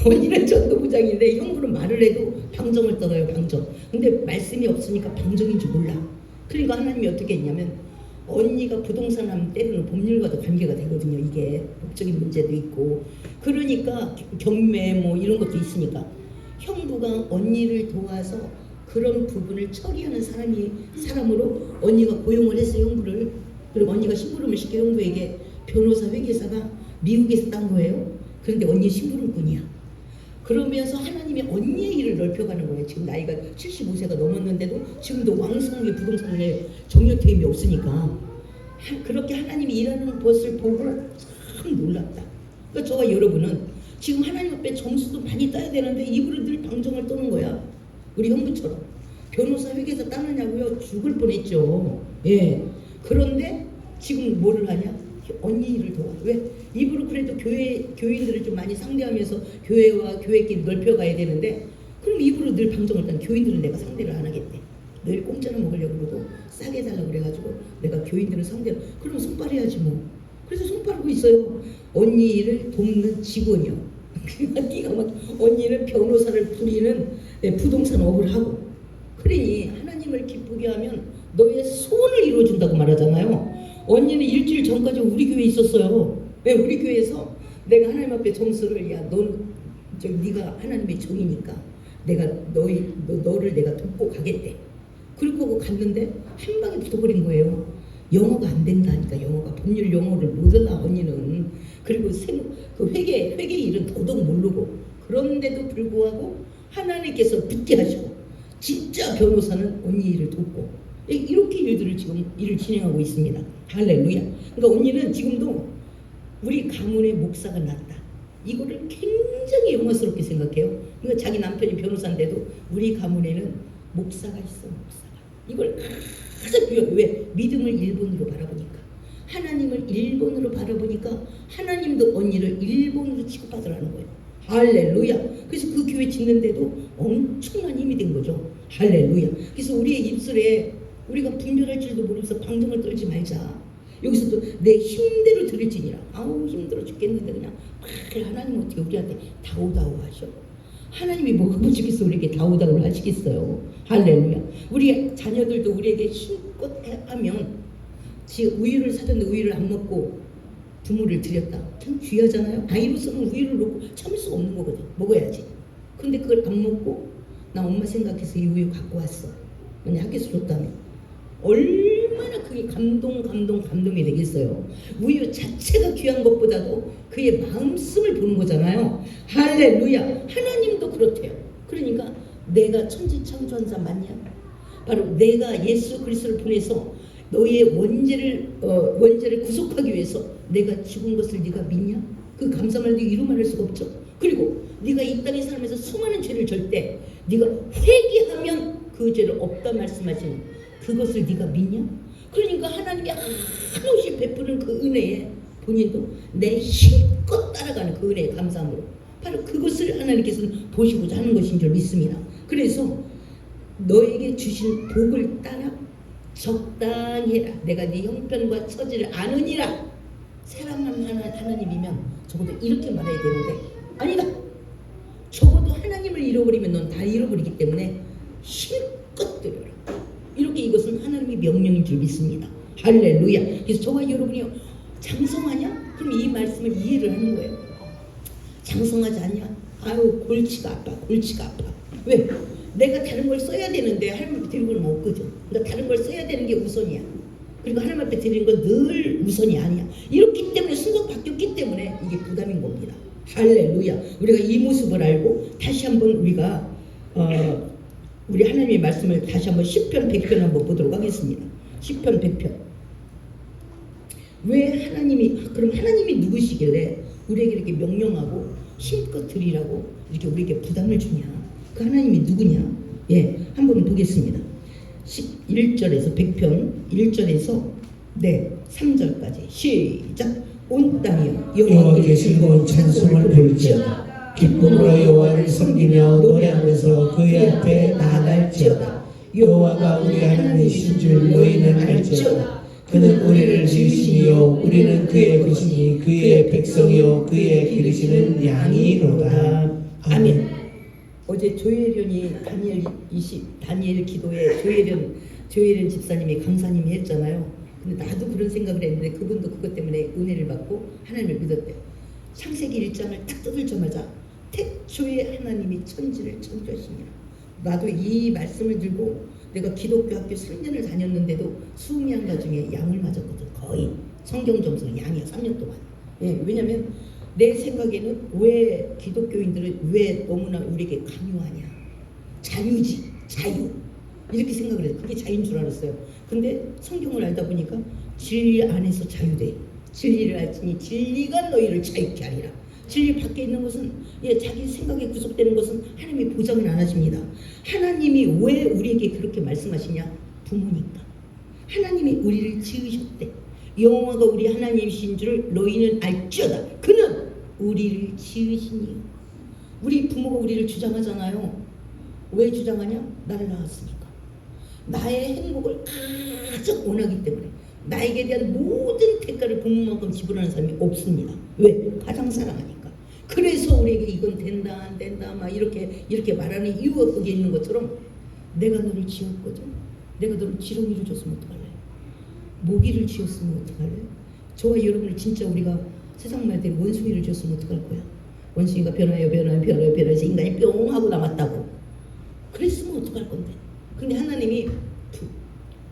언니는 전도부장인데 형부는 말을 해도 방정을 떨어요. 방정. 근데 말씀이 없으니까 방정인 줄 몰라. 그러니까 하나님이 어떻게 했냐면 언니가 부동산 하면 때로는 법률과도 관계가 되거든요. 이게 법적인 문제도 있고 그러니까 경매 뭐 이런 것도 있으니까 형부가 언니를 도와서 그런 부분을 처리하는 사람으로 언니가 고용을 했어요. 형부를. 그리고 언니가 심부름을 시켜 형부에게 변호사 회계사가 미국에서 딴 거예요. 그런데 언니 심부름꾼이야. 그러면서 하나님이 언니의 일을 넓혀가는 거예요. 지금 나이가 75세가 넘었는데도 지금도 왕성하게 부동산에 정년퇴임이 없으니까 그렇게 하나님이 일하는 것을 보고 참 놀랍다. 그러니까 저와 여러분은 지금 하나님 앞에 점수도 많이 따야 되는데 입으로 늘 방정을 떠는 거야. 우리 형부처럼. 변호사 회계사 따느냐고요? 죽을 뻔했죠. 예. 그런데 지금 뭐를 하냐? 언니 일을 도와. 왜? 입으로 그래도 교인들을 좀 많이 상대하면서 교회와 교회끼리 넓혀가야 되는데 그럼 입으로 늘 방정을 따는 교인들은 내가 상대를 안 하겠대. 늘 공짜로 먹으려고 그러고 싸게 해달라고 그래가지고 내가 교인들을 상대로 그럼 손빨해야지 뭐. 그래서 손빨고 있어요. 언니 일을 돕는 직원이요. 기가 막 언니는 변호사를 부리는 부동산 업을 하고 그러니 하나님을 기쁘게 하면 너의 소원을 이루어준다고 말하잖아요. 언니는 일주일 전까지 우리 교회에 있었어요. 왜? 우리 교회에서 내가 하나님 앞에 점수를 네가 하나님의 종이니까 내가 너를 내가 돕고 가겠대. 그리고 갔는데 한 방에 붙어버린 거예요. 영어가 안 된다니까. 영어가 법률 영어를 못 알아 언니는. 그리고 그 회계 일은 더더욱 모르고 그런데도 불구하고 하나님께서 붙게 하시고 진짜 변호사는 언니 일을 돕고 이렇게 일들을 지금 일을 진행하고 있습니다. 할렐루야. 그러니까 언니는 지금도 우리 가문의 목사가 났다. 이거를 굉장히 영광스럽게 생각해요. 그러니까 자기 남편이 변호사인데도 우리 가문에는 목사가 있어. 목사가. 이걸 가장 중요해. 왜? 믿음을 1번으로 바라보니까. 하나님을 1번으로 바라보니까 하나님도 언니를 1번으로 취급하더라는 거예요. 할렐루야. 그래서 그 교회 짓는데도 엄청난 힘이 된 거죠. 할렐루야. 그래서 우리의 입술에 우리가 분별할 줄도 모르면서 방정을 떨지 말자. 여기서도 내 힘대로 들을지니라. 아우 힘들어 죽겠는데 그냥 하나님 어떻게 우리한테 다오다오 하셔. 하나님이 뭐가 부족해서 우리에게 다오다오를 하시겠어요. 할렐루야. 우리 자녀들도 우리에게 힘껏 하면 지금 우유를 사줬는데 우유를 안 먹고 부모를 드렸다. 참 귀하잖아요. 아이로서는 우유를 놓고 참을 수가 없는 거거든. 먹어야지. 근데 그걸 안 먹고 나 엄마 생각해서 이 우유 갖고 왔어. 그냥 학교에서 줬다며. 얼마나 그게 감동이 되겠어요. 우유 자체가 귀한 것보다도 그의 마음씀을 보는 거잖아요. 할렐루야. 하나님도 그렇대요. 그러니까 내가 천지창조한 자 맞냐? 바로 내가 예수 그리스도를 보내서 너의 원죄를 구속하기 위해서 내가 죽은 것을 네가 믿냐? 그 감사말도 이루 말할 수가 없죠. 그리고 네가 이 땅에 살면서 수많은 죄를 질 때 네가 회개하면 그 죄를 없다 말씀하시는 그것을 네가 믿냐? 그러니까 하나님이 한없이 베푸는 그 은혜에 본인도 내 힘껏 따라가는 그 은혜의 감사함으로 바로 그것을 하나님께서는 보시고자 하는 것인 줄 믿습니다. 그래서 너에게 주신 복을 따라 적당히 해라. 내가 네 형편과 처지를 아느니라. 사랑하는 하나님이면 적어도 이렇게 말해야 되는데 아니다. 적어도 하나님을 잃어버리면 넌 다 잃어버리기 때문에 힘껏 드려라. 이렇게 이것은 하나님의 명령인 줄 믿습니다. 할렐루야. 그래서 저와 여러분이요, 장성하냐? 그럼 이 말씀을 이해를 하는 거예요. 장성하지 않냐? 아유, 골치가 아파. 골치가 아파. 왜? 내가 다른 걸 써야 되는데 하나님 앞에 드리는 걸 못 거죠. 그러니까 다른 걸 써야 되는 게 우선이야. 그리고 하나님 앞에 드리는 건 늘 우선이 아니야. 이렇기 때문에 순서 바뀌었기 때문에 이게 부담인 겁니다. 할렐루야. 우리가 이 모습을 알고 다시 한번 우리가 우리 하나님의 말씀을 다시 한번 시편 100편 한번 보도록 하겠습니다. 시편 100편. 왜 하나님이, 그럼 하나님이 누구시길래 우리에게 이렇게 명령하고 힘껏 드리라고 이렇게 우리에게 부담을 주냐? 그 하나님이 누구냐? 예, 한번 보겠습니다. 1절에서 100편 1절에서 3절까지 시작. 온 땅이여 여호와께 즐거운 찬송을 부를지어다. 기쁨으로 여호와를 섬기며 노래하면서 그의 앞에 나아갈지어다. 여호와가 우리 하나님이신 줄 너희는 알지어다. 그는 우리를 지으시니요 우리는 그의 것이니 그의 백성이요 그의 기르시는 양이로다. 아멘. 어제 조혜련이 다니엘 기도에 조혜련 집사님이 강사님이 했잖아요. 근데 나도 그런 생각을 했는데 그분도 그것 때문에 은혜를 받고 하나님을 믿었대요. 창세기 1장을 딱 뜯을자마자 태초에 하나님이 천지를 창조하시니라. 나도 이 말씀을 들고 내가 기독교 학교 3년을 다녔는데도 수미양가 중에 양을 맞았거든. 거의 성경 점수는 양이야. 3년 동안. 예, 왜냐면 내 생각에는 왜 기독교인들은 왜 너무나 우리에게 강요하냐. 자유지. 자유. 이렇게 생각을 해요. 그게 자유인 줄 알았어요. 근데 성경을 알다 보니까 진리 안에서 자유돼. 진리를 알지니 진리가 너희를 자유케 하리라. 진리 밖에 있는 것은 자기 생각에 구속되는 것은 하나님이 보장을 안 하십니다. 하나님이 왜 우리에게 그렇게 말씀하시냐? 부모니까. 하나님이 우리를 지으셨대. 여호와가 우리 하나님이신 줄 너희는 알지어다. 그는 우리를 지으시니. 우리 부모가 우리를 주장하잖아요. 왜 주장하냐? 나를 낳았으니까. 나의 행복을 가장 원하기 때문에 나에게 대한 모든 대가를 부모만큼 지불하는 사람이 없습니다. 왜? 가장 사랑하니까. 그래서 우리에게 이건 된다 안 된다 막 이렇게 말하는 이유가 거기에 있는 것처럼 내가 너를 지었거든. 내가 너를 지렁이를 줬으면 어떡할래? 모기를 지었으면 어떡할래? 저와 여러분을 진짜 우리가 세상 말대로 원숭이를 줬으면 어떡할 거야? 원숭이가 변화해서 인간이 뿅 하고 남았다고. 그랬으면 어떡할 건데? 근데 하나님이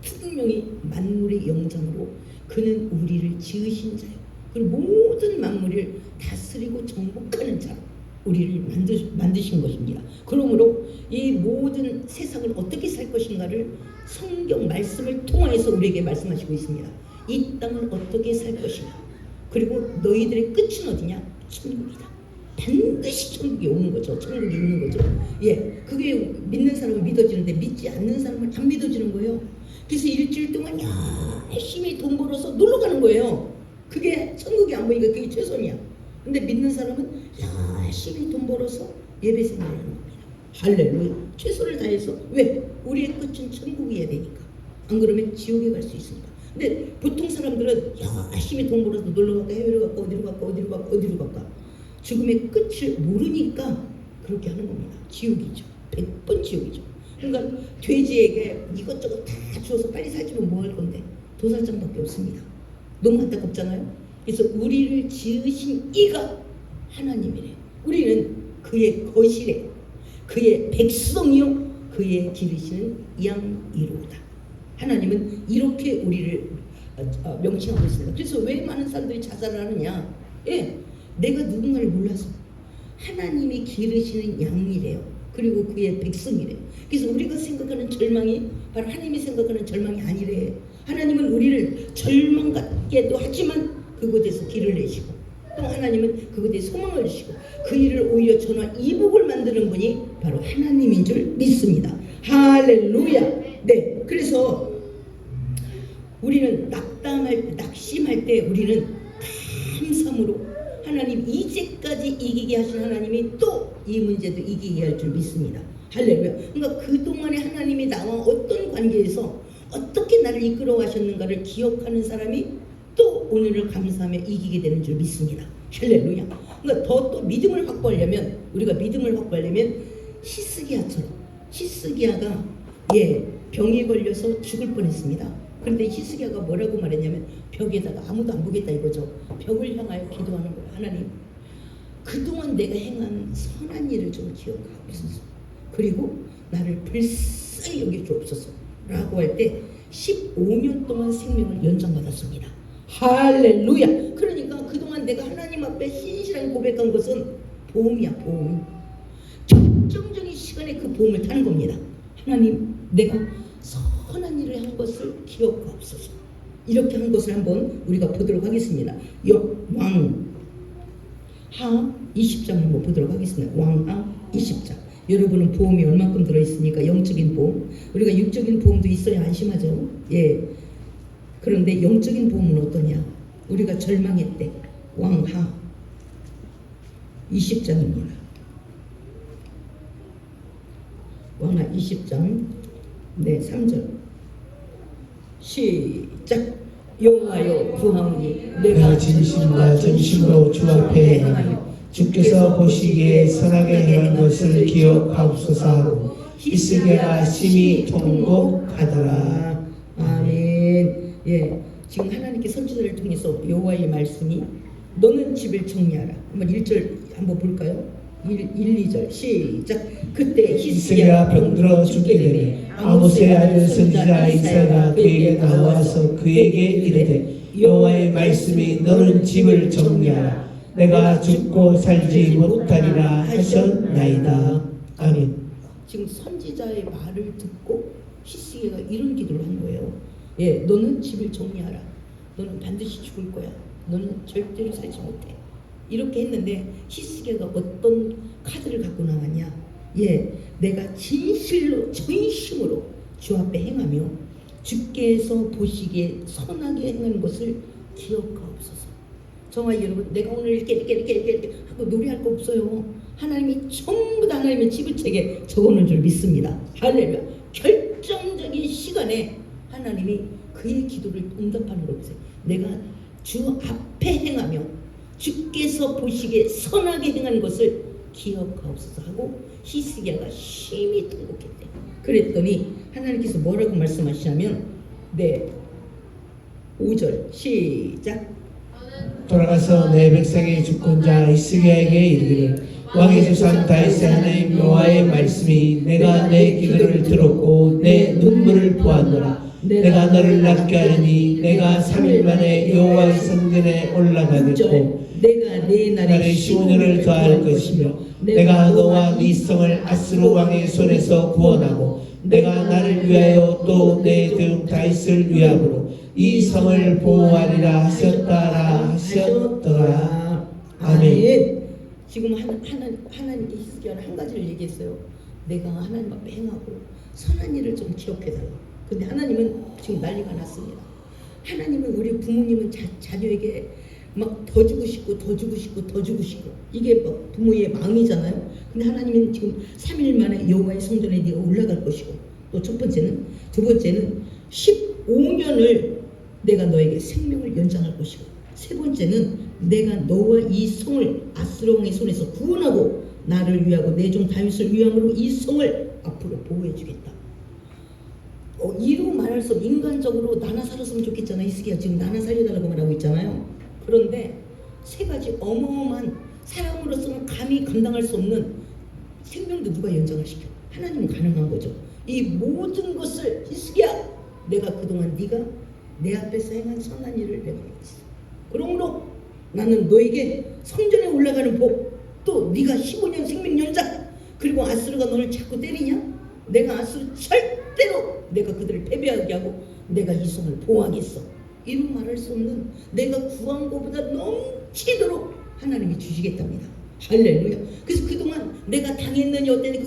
분명히 만물의 영장으로 그는 우리를 지으신 자요. 그리고 모든 만물을 다스리고 정복하는 자로 우리를 만드신 것입니다. 그러므로 이 모든 세상을 어떻게 살 것인가를 성경 말씀을 통해서 우리에게 말씀하시고 있습니다. 이 땅을 어떻게 살 것인가. 그리고 너희들의 끝은 어디냐? 천국이다. 반드시 천국이 오는 거죠. 천국이 있는 거죠. 예, 그게 믿는 사람은 믿어지는데 믿지 않는 사람은 안 믿어지는 거예요. 그래서 일주일 동안 열심히 돈 벌어서 놀러 가는 거예요. 그게 천국이 안 보이니까 그게 최선이야. 근데 믿는 사람은 열심히 돈 벌어서 예배 생활을 하는 겁니다. 할렐루야. 최선을 다해서. 왜? 우리의 끝은 천국이어야 되니까. 안 그러면 지옥에 갈 수 있으니까. 근데 보통 사람들은 열심히 돈 벌어서 놀러 갈까, 해외로 갈까, 어디로 갈까. 죽음의 끝을 모르니까 그렇게 하는 겁니다. 지옥이죠. 100번 지옥이죠. 그러니까 돼지에게 이것저것 다 주어서 빨리 살찌면 뭐 할 건데? 도살장밖에 없습니다. 너무 안타깝잖아요. 그래서 우리를 지으신 이가 하나님이래. 우리는 그의 거실에 그의 백성이요 그의 기르시는 양이로다. 하나님은 이렇게 우리를 명칭하고 있습니다. 그래서 왜 많은 사람들이 자살을 하느냐? 내가 누군가를 몰라서. 하나님이 기르시는 양이래요. 그리고 그의 백성이래요. 그래서 우리가 생각하는 절망이 바로 하나님이 생각하는 절망이 아니래. 하나님은 우리를 절망 같게도 하지만 그곳에서 길을 내시고, 또 하나님은 그곳에 소망을 주시고, 그 일을 오히려 전화 이복을 만드는 분이 바로 하나님인 줄 믿습니다. 할렐루야. 네, 그래서 우리는 낙심할 때 우리는 감사함으로 하나님 이제까지 이기게 하신 하나님이 또 이 문제도 이기게 할 줄 믿습니다. 할렐루야. 그러니까 그동안에 하나님이 나와 어떤 관계에서 어떻게 나를 이끌어 가셨는가를 기억하는 사람이 또 오늘을 감사하며 이기게 되는 줄 믿습니다. 할렐루야. 그러니까 더 믿음을 확보하려면, 우리가 믿음을 확보하려면 히스기야처럼, 히스기야가 병에 걸려서 죽을 뻔했습니다. 그런데 히스기야가 뭐라고 말했냐면 벽에다가 아무도 안 보겠다 이거죠. 벽을 향하여 기도하는 거예요. 하나님, 그동안 내가 행한 선한 일을 좀 기억하옵소서. 그리고 나를 불쌍히 여겨 주옵소서 라고 할 때 15년 동안 생명을 연장받았습니다. 할렐루야. 그러니까 그동안 내가 하나님 앞에 신실하게 고백한 것은 보험이야, 보험. 결정적인 시간에 그 보험을 타는 겁니다. 하나님, 내가 선한 일을 한 것을 기억하옵소서. 이렇게 한 것을 한번 우리가 보도록 하겠습니다. 왕하 20장 한번 보도록 하겠습니다. 왕하 20장. 여러분은 보험이 얼마큼 들어있습니까? 영적인 보험. 우리가 육적인 보험도 있어야 안심하죠. 그런데 영적인 보험은 어떠냐? 우리가 절망의 때 왕하 20장입니다. 왕하 20장 3절 시작. 여호와여 구하오니 내가 진심과 전심으로 주 앞에 행하여 주께서 보시기에 선하게 행한 것을 기억하옵소서 하고 히스기야가 심히 통곡하더라. 아멘. 지금 하나님께 선지자를 통해서 여호와의 말씀이 너는 집을 정리하라. 한번 1절 한번 볼까요? 1, 2절 시작. 그때 히스기야가 병들어 죽게 되니 아모스의 아들 선지자 이사야가 그에게 나와서 그에게 이르되 여호와의 말씀이 너는 집을 정리하라. 내가 죽고 살지 못하리라 하셨나이다. 아멘. 지금 선지자의 말을 듣고 히스기야가 이런 기도를 한 거예요. 너는 집을 정리하라. 너는 반드시 죽을 거야. 너는 절대로 살지 못해. 이렇게 했는데 히스기야가 어떤 카드를 갖고 나왔냐? 내가 진실로 전심으로 주 앞에 행하며 주께서 보시기에 선하게 행하는 것을 기억하옵소서. 정말 여러분, 내가 오늘 이렇게 하고 노래할 거 없어요. 하나님이 전부 다 하나님의 지부책에 적어놓은 줄 믿습니다. 할렐루야. 결정적인 시간에 하나님이 그의 기도를 응답하는 거 보세요. 내가 주 앞에 행하며 주께서 보시기에 선하게 행하는 것을 기억하옵소서 하고 히스기야가 심히 통곡했대. 그랬더니 하나님께서 뭐라고 말씀하시냐면 5절 시작. 돌아가서 내 백성의 주권자 히스기야에게 이르기를 왕의 조상 다윗의 하나님 여호와의 말씀이 내가 내 기도를 들었고 내 눈물을 보았노라. 내가 너를 낫게 하리니 내가 3일 만에 여호와의 성전에 올라가겠고 내가 내 날에 15년을 더할 것이며 내가 너와 네 성을 아스루 왕의 손에서 구원하고 내가 나를 위하여 또 내 종 다윗을 위함으로 이 성을 보호하리라 하셨더라. 아멘. 지금 하나님께 히스기야는 한 가지를 얘기했어요. 내가 하나님 앞에 행하고 선한 일을 좀 기억해달라. 근데 하나님은 지금 난리가 났습니다. 하나님은 우리 부모님은 자녀에게 막 더 주고 싶고 이게 뭐 부모의 마음이잖아요. 근데 하나님은 지금 3일 만에 여호와의 성전에 네가 올라갈 것이고 또 두 번째는 15년을 내가 너에게 생명을 연장할 것이고 세 번째는 내가 너와 이 성을 아스루 왕의 손에서 구원하고 나를 위하고 내 종 다윗을 위함으로 이 성을 앞으로 보호해 주겠다. 이루 말할 수 없는 인간적으로 나나 살았으면 좋겠잖아. 히스기야 지금 나나 살려달라고 말하고 있잖아요. 그런데 세 가지 어마어마한 사람으로서는 감히 감당할 수 없는 생명도 누가 연장을 시켜? 하나님은 가능한 거죠. 이 모든 것을 히스기야 내가 그동안 네가 내 앞에서 행한 선한 일을 내가 믿었어. 그러므로 나는 너에게 성전에 올라가는 복, 또 네가 15년 생명 연장, 그리고 아스루가 너를 자꾸 때리냐? 내가 아스루 절대로 내가 그들을 패배하게 하고 내가 이 성을 보호하겠어. 이루 말할 수 없는 내가 구한 것보다 넘치도록 하나님이 주시겠답니다. 할렐루야. 그래서 그동안 내가 당했느니 어땠니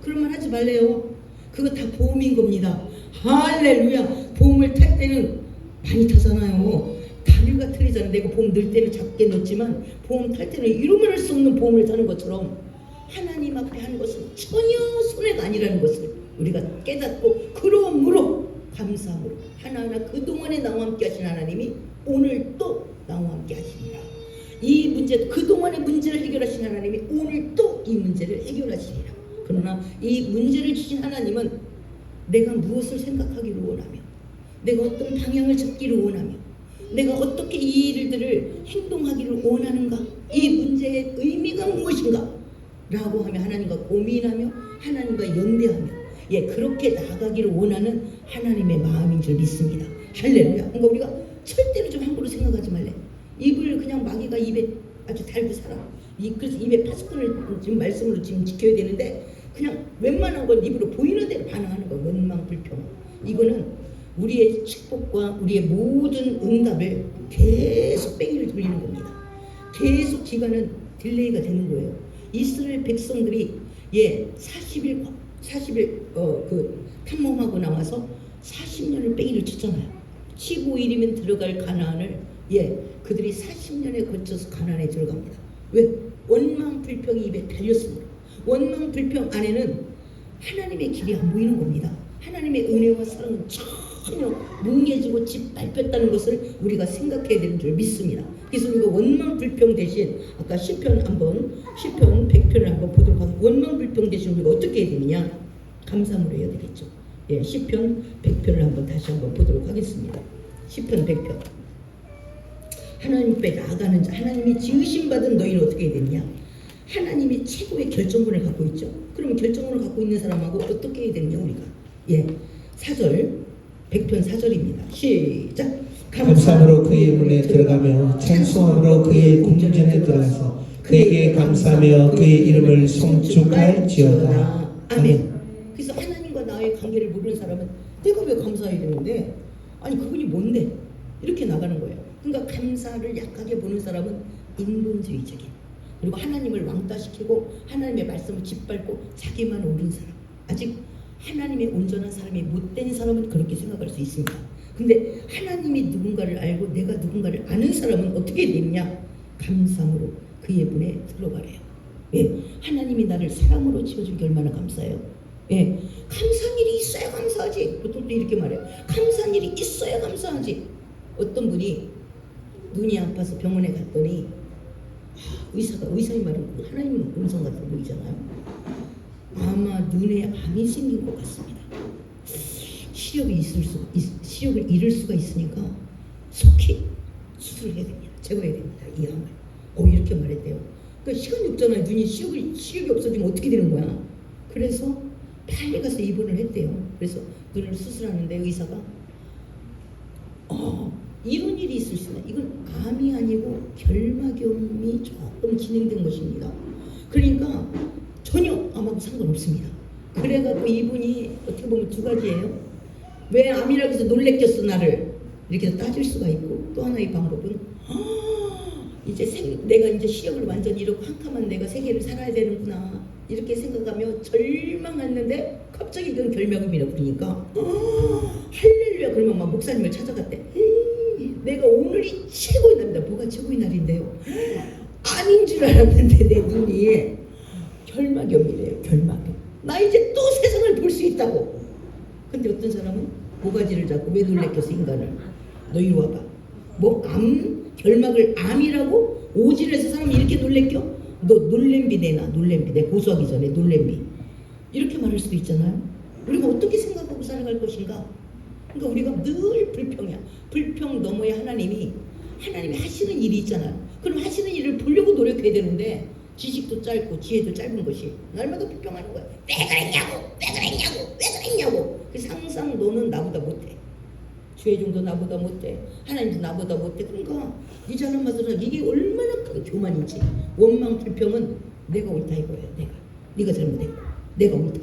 그런 말 하지 말래요. 그거 다 보험인 겁니다. 할렐루야. 보험을 탈 때는 많이 타잖아요. 단위가 틀리잖아요. 내가 보험 넣을 때는 작게 넣지만 보험 탈 때는 이루 말할 수 없는 보험을 타는 것처럼 하나님 앞에 하는 것은 전혀 손해가 아니라는 것을 우리가 깨닫고 그러므로 감사함으로 하나하나 그동안에 나와 함께 하신 하나님이 오늘 또 나와 함께 하시리라. 이 문제, 그동안의 문제를 해결하신 하나님이 오늘 또 이 문제를 해결하시리라. 그러나 이 문제를 주신 하나님은 내가 무엇을 생각하기를 원하며, 내가 어떤 방향을 잡기를 원하며, 내가 어떻게 이 일들을 행동하기를 원하는가, 이 문제의 의미가 무엇인가 라고 하며 하나님과 고민하며 하나님과 연대하며 그렇게 나아가기를 원하는 하나님의 마음인 줄 믿습니다. 할렐루야. 그러니까 우리가 절대로 좀 함부로 생각하지 말래. 입을 그냥 마귀가 입에 아주 달고 살아. 그래서 입에 파스콘을 지금 말씀으로 지금 지켜야 되는데 그냥 웬만한 건 입으로 보이는 대로 반응하는 거. 원망 불평. 이거는 우리의 축복과 우리의 모든 응답을 계속 뺑이를 돌리는 겁니다. 계속 기간은 딜레이가 되는 거예요. 이스라엘 백성들이 40일 그 탐험하고 나와서 40년을 뺑이를 쳤잖아요. 15일이면 들어갈 가나안을 그들이 40년에 거쳐서 가나안에 들어갑니다. 왜? 원망 불평이 입에 달렸습니다. 원망 불평 안에는 하나님의 길이 안 보이는 겁니다. 하나님의 은혜와 사랑은 전혀 뭉개지고 짓밟혔다는 것을 우리가 생각해야 되는 줄 믿습니다. 그래서 우리가 원망 불평 대신 아까 시편 100편을 한번 보도록 하겠습니다. 원망 불평 대신 우리가 어떻게 해야 되느냐? 감사함으로 해야 되겠죠. 시편 100편을 한번 다시 한번 보도록 하겠습니다. 시편 100편. 하나님 앞에 나아가는 자, 하나님이 지으심 받은 너희는 어떻게 해야 되느냐? 하나님이 최고의 결정권을 갖고 있죠. 그러면 결정권을 갖고 있는 사람하고 어떻게 해야 되느냐 우리가? 4절 100편 4절입니다. 시작. 감사함으로 그의 문에 들어가며 찬송함으로 그의 궁전에 들어가서 그에게 감사하며 그의 이름을 송축할지어다. 아멘. 그래서 하나님과 나의 관계를 모르는 사람은 내가 왜 감사해야 되는데, 아니 그분이 뭔데, 이렇게 나가는 거예요. 그러니까 감사를 약하게 보는 사람은 인본주의적인, 그리고 하나님을 왕따시키고 하나님의 말씀을 짓밟고 자기만 옳은 사람, 아직 하나님의 온전한 사람이 못된 사람은 그렇게 생각할 수 있습니다. 근데 하나님이 누군가를 알고 내가 누군가를 아는 사람은 어떻게 되느냐? 감사함으로 그의 문에 들어가래요. 하나님이 나를 사람으로 지어주기 얼마나 감사해요. 감사한 일이 있어야 감사하지. 보통 또 이렇게 말해요. 감사한 일이 있어야 감사하지. 어떤 분이 눈이 아파서 병원에 갔더니 의사의 말은 하나님 음성 같아 보이잖아요. 아마 눈에 암이 생긴 것 같습니다. 시력을 잃을 수가 있으니까 속히 수술을 해야 됩니다. 제거해야 됩니다. 이 암을. 이렇게 말했대요. 그러니까 시간이 없잖아요. 눈이 시력이 없어지면 어떻게 되는 거야. 그래서 빨리 가서 입원을 했대요. 그래서 눈을 수술하는데 의사가 이런 일이 있을 수 있나. 이건 암이 아니고 결막염이 조금 진행된 것입니다. 그러니까 전혀 암하고 상관없습니다. 그래갖고 이분이 어떻게 보면 두 가지예요. 왜 암이라고 해서 놀래켰어 나를, 이렇게 따질 수가 있고, 또 하나의 방법은 내가 이제 시력을 완전히 잃고 한 칸만 내가 세계를 살아야 되는구나 이렇게 생각하며 절망했는데 갑자기 그건 결막염이라고 그러니까 할렐루야. 그러면 막 목사님을 찾아갔대. 내가 오늘이 최고의 날입니다. 뭐가 최고의 날인데요? 아닌 줄 알았는데 내 눈이 결막염이래요. 결막염. 나 이제 또 세상을 볼 수 있다고. 근데 어떤 사람은 모가지를 잡고 왜 놀래켰어 인간을. 너 이리 와봐. 결막을 암이라고 오진에서 사람이 이렇게 놀래켜? 너 놀렘비 내놔. 놀렘비. 내 고소하기 전에 놀렘비. 이렇게 말할 수도 있잖아요. 우리가 어떻게 생각하고 살아갈 것인가? 그러니까 우리가 늘 불평이야. 불평 너머에 하나님이 하시는 일이 있잖아요. 그럼 하시는 일을 보려고 노력해야 되는데 지식도 짧고 지혜도 짧은 것이 날마다 불평하는 거야. 왜 그랬냐고. 그래서 항상 너는 나보다 못해. 죄종도 나보다 못해. 하나님도 나보다 못해. 그러니까 이 사람 마저는 이게 얼마나 큰 교만인지. 원망 불평은 내가 옳다 이거예요. 네가 잘못했고 내가 옳다.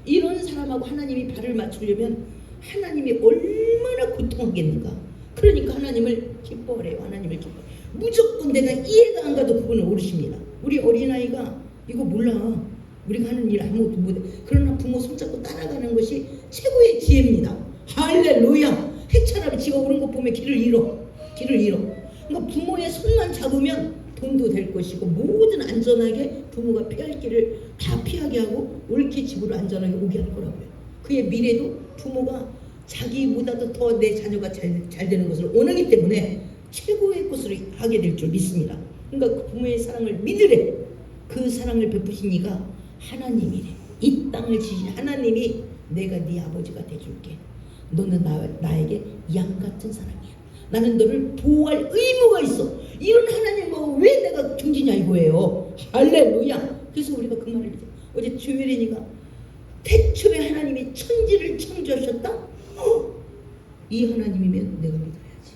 이런 사람하고 하나님이 발을 맞추려면 하나님이 얼마나 고통하겠는가. 그러니까 하나님을 기뻐하래요. 하나님을 기뻐해. 무조건 내가 이해가 안 가도 그분은 오르십니다. 우리 어린아이가 이거 몰라. 우리가 하는 일 아무것도 못해. 그러나 부모 손잡고 따라가는 것이 최고의 지혜입니다. 할렐루야. 해차라리 지가 오른 것 보면 길을 잃어. 그러니까 부모의 손만 잡으면 돈도 될 것이고 모든 안전하게 부모가 피할 길을 다 피하게 하고 옳게 집으로 안전하게 오게 할 거라고요. 그의 미래도 부모가 자기보다도 더 내 자녀가 잘 되는 것을 원하기 때문에 최고의 것을 하게 될 줄 믿습니다. 그러니까 그 부모의 사랑을 믿으래. 그 사랑을 베푸신 이가 하나님이래. 이 땅을 지신 하나님이 내가 네 아버지가 돼줄게. 너는 나에게 양 같은 사람이야. 나는 너를 보호할 의무가 있어. 이런 하나님과 왜 내가 경지냐 이거예요. 할렐루야. 그래서 우리가 그 말을 어제 조혜린이가 태초에 하나님이 천지를 창조하셨다? 이 하나님이면 내가 믿어야지.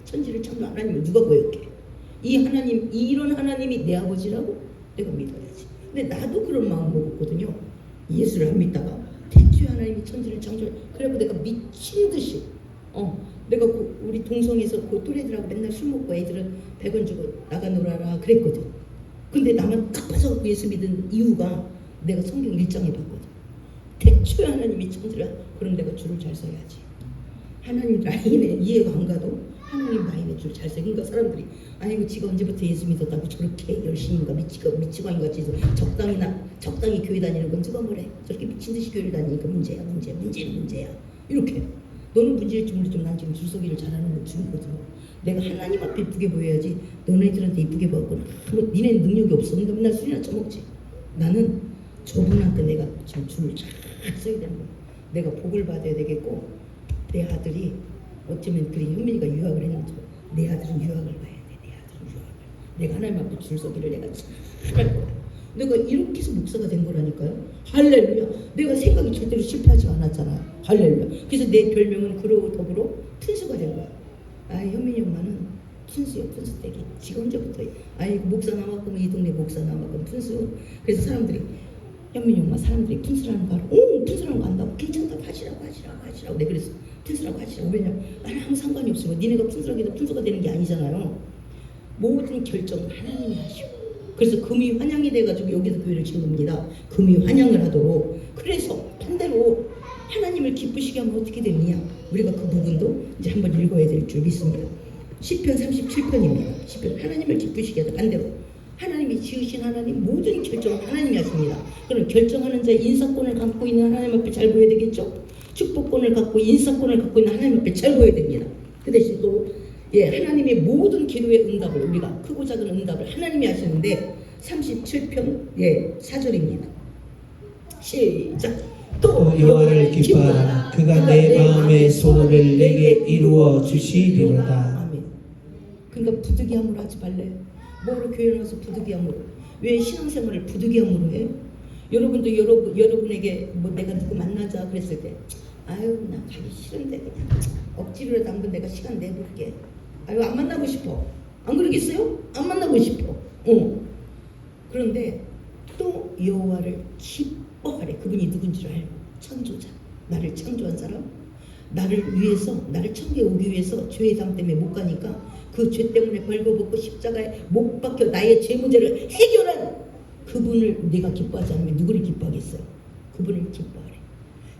천지를 창조한 하나님을 누가 고역해? 이 하나님, 이런 하나님이 내 아버지라고? 내가 믿어야지. 근데 나도 그런 마음 먹었거든요. 예수를 안 믿다가 태초에 하나님이 천지를 창조해. 그래고 내가 미친 듯이 내가 우리 동성에서 그 또래들하고 맨날 술 먹고 애들은 100원 주고 나가 놀아라 그랬거든. 근데 나만 딱 봐서 예수 믿은 이유가 내가 성경 1장에 봤거든. 태초에 하나님이 천지를, 그럼 내가 줄을 잘 서야지. 하나님 라인에 이해가 안 가도 하나님 라인에 줄 잘 서. 그러니까 사람들이 아이고 지가 언제부터 예수 믿었다고 저렇게 열심인가 미치광이 같이 적당히 교회 다니는 건 누가 뭐래. 저렇게 미친 듯이 교회를 다니니까 문제는 문제야. 이렇게. 너는 문제일지 모르지만 난 지금 줄서기를 잘하는 건 중이거든. 내가 하나님 앞에 이쁘게 보여야지. 너네들한테 이쁘게 보고 니네 능력이 없어. 그러니까 맨날 술이나 처먹지. 나는 저분한테 내가 지금 줄을 잘 서야 되는 거야. 내가 복을 받아야 되겠고, 내 아들이 어쩌면 그리 현민이가 유학을 했는지 내 아들은 유학을 가야 돼. 내 아들은 유학을. 내가 하나님 앞에 줄서기를 내가 잘 할 거야. 내가 이렇게 해서 목사가 된 거라니까요. 할렐루야. 내가 생각이 절대로 실패하지 않았잖아요. 할렐루야. 그래서 내 별명은 그러고 더불어 푼수가 된 거야. 현민이 엄마는 푼수야. 푼수떼기. 지금 언제부터 목사 남았고 이 동네 목사 남았고 푼수. 그래서 사람들이 현민이 엄마 사람들이 푼수라는 거 알아? 푼수라는 거 안다고. 괜찮다고 하시라고. 내가 그래서 푼수라고 하시라고. 왜냐면 나는 아무 상관이 없어. 니네가 푼수라고 해도 푼수가 되는 게 아니잖아요. 모든 결정은 하나님이 하시고. 그래서 금이 환양이 돼가지고 여기서 교회를 지은 겁니다. 금이 환양을 하도록. 그래서 반대로 하나님을 기쁘시게 하면 어떻게 되느냐. 우리가 그 부분도 이제 한번 읽어야 될 줄 믿습니다. 시편 37편입니다. 시편 하나님을 기쁘시게 하다. 반대로 하나님이 지으신 하나님 모든 결정을 하나님이 하십니다. 그럼 결정하는 자 인사권을 갖고 있는 하나님 앞에 잘 보여야 되겠죠. 축복권을 갖고 인사권을 갖고 있는 하나님 앞에 잘 보여야 됩니다. 그 대신 또 하나님의 모든 기도의 응답을 우리가 크고 작은 응답을 하나님이 하시는데 37편 4절입니다. 시작. 또 여호와를 기뻐하라. 그가 내 마음의 소원을 내게 이루어 주시리로다. 아멘. 그러니까 부득이함으로 하지 말래. 뭐로 교회 나와서 부득이함으로. 왜 신앙생활을 부득이함으로 해? 여러분도 여러분에게 뭐 내가 누구 만나자 그랬을 때 아유 나 가기 싫은데 그냥 억지로라도 한번 내가 시간 내볼게. 아유 안 만나고 싶어. 안 그러겠어요? 안 만나고 싶어. 그런데 또 여호와를 기뻐하래. 그분이 누군 줄 알고. 창조자. 나를 창조한 사람. 나를 위해서, 나를 천국에 오기 위해서 죄의 담 때문에 못 가니까 그 죄 때문에 벌거벗고 십자가에 못 박혀 나의 죄 문제를 해결한 그분을 내가 기뻐하지 않으면 누구를 기뻐하겠어요? 그분을 기뻐하래.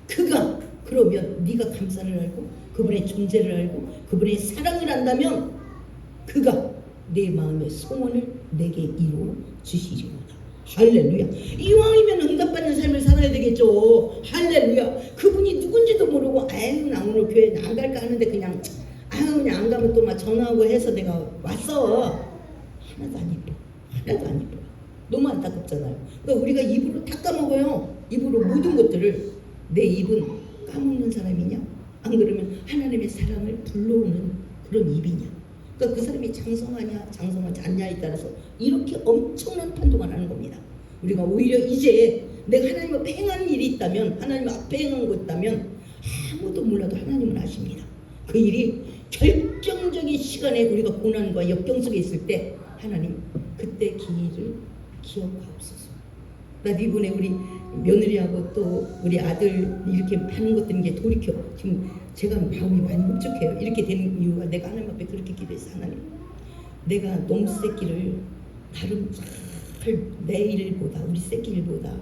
그가 그러면 네가 감사를 알고 그분의 존재를 알고 그분의 사랑을 안다면 그가 내 마음의 소원을 내게 이루어 주시리로다. 할렐루야. 이왕이면 응답받는 삶을 살아야 되겠죠. 할렐루야. 그분이 누군지도 모르고 아유 나 오늘 교회 안 갈까 하는데 그냥 안 가면 또 막 전화하고 해서 내가 왔어. 하나도 안 이뻐. 너무 안타깝잖아요. 그러니까 우리가 입으로 다 까먹어요. 입으로 모든 것들을. 내 입은 까먹는 사람이냐? 안 그러면 하나님의 사랑을 불러오는 그런 입이냐? 그러니까 그 사람이 장성하냐 장성하지 않냐에 따라서 이렇게 엄청난 판도가 나는 겁니다. 우리가 오히려 이제 내가 하나님 앞에 행한 일이 있다면, 하나님 앞에 행한 거 있다면 아무도 몰라도 하나님은 아십니다. 그 일이 결정적인 시간에 우리가 고난과 역경 속에 있을 때 하나님 그때 기회를 기억하옵소서. 나 이번에 우리 며느리하고 또 우리 아들 이렇게 하는 것들은 이제 돌이켜. 지금 제가 마음이 많이 흡족해요. 이렇게 되는 이유가 내가 하나님 앞에 그렇게 기도해서 하나님 내가 너무 새끼를 다른 내 일보다 우리 새끼 일보다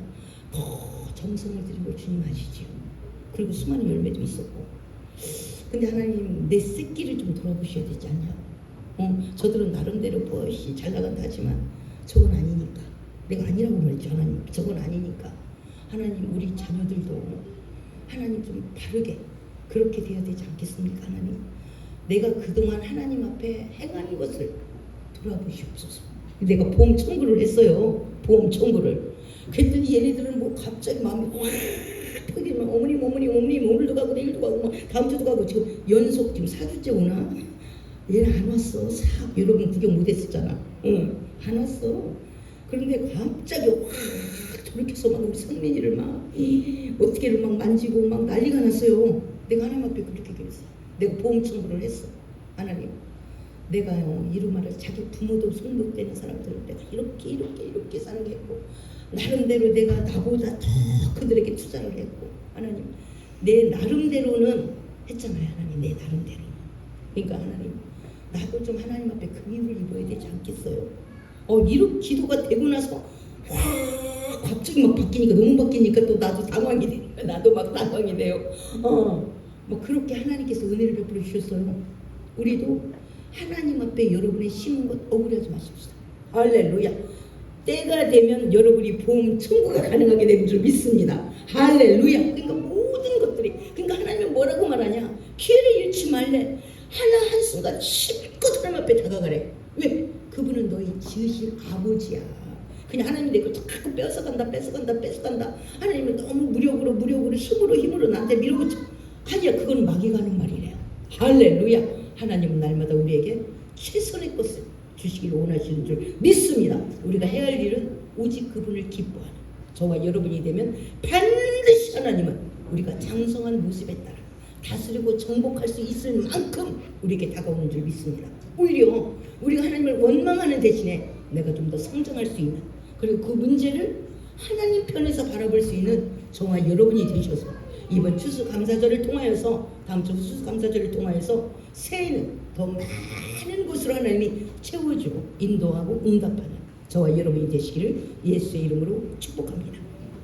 더 정성을 들이고 주님 아시지요. 그리고 수많은 열매도 있었고 근데 하나님 내 새끼를 좀 돌아보셔야 되지 않냐. 저들은 나름대로 멋이 잘 나간다 하지만 저건 아니니까 내가 아니라고 말했죠. 하나님 저건 아니니까 하나님 우리 자녀들도 하나님 좀 바르게 그렇게 되어야 되지 않겠습니까, 하나님? 내가 그동안 하나님 앞에 행한 것을 돌아보시옵소서. 내가 보험 청구를 했어요. 보험 청구를. 그랬더니 얘네들은 뭐 갑자기 마음이 확 터지면 어머님 오늘도 가고 내일도 가고 막 다음 주도 가고 지금 연속 지금 4주째 오나? 얘는 안 왔어. 여러분 구경 못했었잖아. 응, 안 왔어. 그런데 갑자기 확 돌이켜서 막 우리 성민이를 막 어떻게를 막 만지고 막 난리가 났어요. 내가 하나님 앞에 그렇게 기도했어. 내가 보험 청구를 했어. 하나님, 내가요 이루말을 자기 부모도 손목되는 사람들을 내가 이렇게 사랑했고 나름대로 내가 나보다 더 그들에게 투자를 했고 하나님 내 나름대로는 했잖아요. 하나님 내 나름대로. 그러니까 하나님 나도 좀 하나님 앞에 긍휼을 입어야 되지 않겠어요? 이렇게 기도가 되고 나서 확 갑자기 막 바뀌니까 너무 바뀌니까 또 나도 당황이 되니까 나도 막 당황이 돼요. 뭐 그렇게 하나님께서 은혜를 베풀어 주셨어요. 우리도 하나님 앞에 여러분의 심은 것 억울하지 마십시다. 할렐루야. 때가 되면 여러분이 보험 청구가 가능하게 되는 줄 믿습니다. 할렐루야. 그러니까 모든 것들이 그러니까 하나님은 뭐라고 말하냐? 기회를 잃지 말래. 하나 한순간 실컷 하나님 앞에 다가가래. 왜? 그분은 너희 지으실 아버지야. 그냥 하나님 내 걸 자꾸 뺏어간다. 하나님은 너무 무력으로 힘으로 나한테 밀어붙여. 아니야, 그건 마귀가 하는 말이래요. 할렐루야. 하나님은 날마다 우리에게 최선의 것을 주시기를 원하시는 줄 믿습니다. 우리가 해야 할 일은 오직 그분을 기뻐하는 저와 여러분이 되면 반드시 하나님은 우리가 장성한 모습에 따라 다스리고 정복할 수 있을 만큼 우리에게 다가오는 줄 믿습니다. 오히려 우리가 하나님을 원망하는 대신에 내가 좀 더 성장할 수 있는 그리고 그 문제를 하나님 편에서 바라볼 수 있는 저와 여러분이 되셔서 이번 추수감사절을 통하여서 다음 주 추수감사절을 통하여서 새해는 더 많은 곳으로 하나님이 채워주고 인도하고 응답하는 저와 여러분이 되시기를 예수의 이름으로 축복합니다.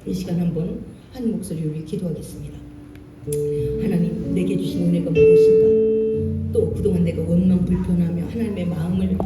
이 시간 한번 한 목소리로 우리 기도하겠습니다. 하나님 내게 주신 은혜가 무엇일까? 또 그동안 내가 원망 불편하며 하나님의 마음을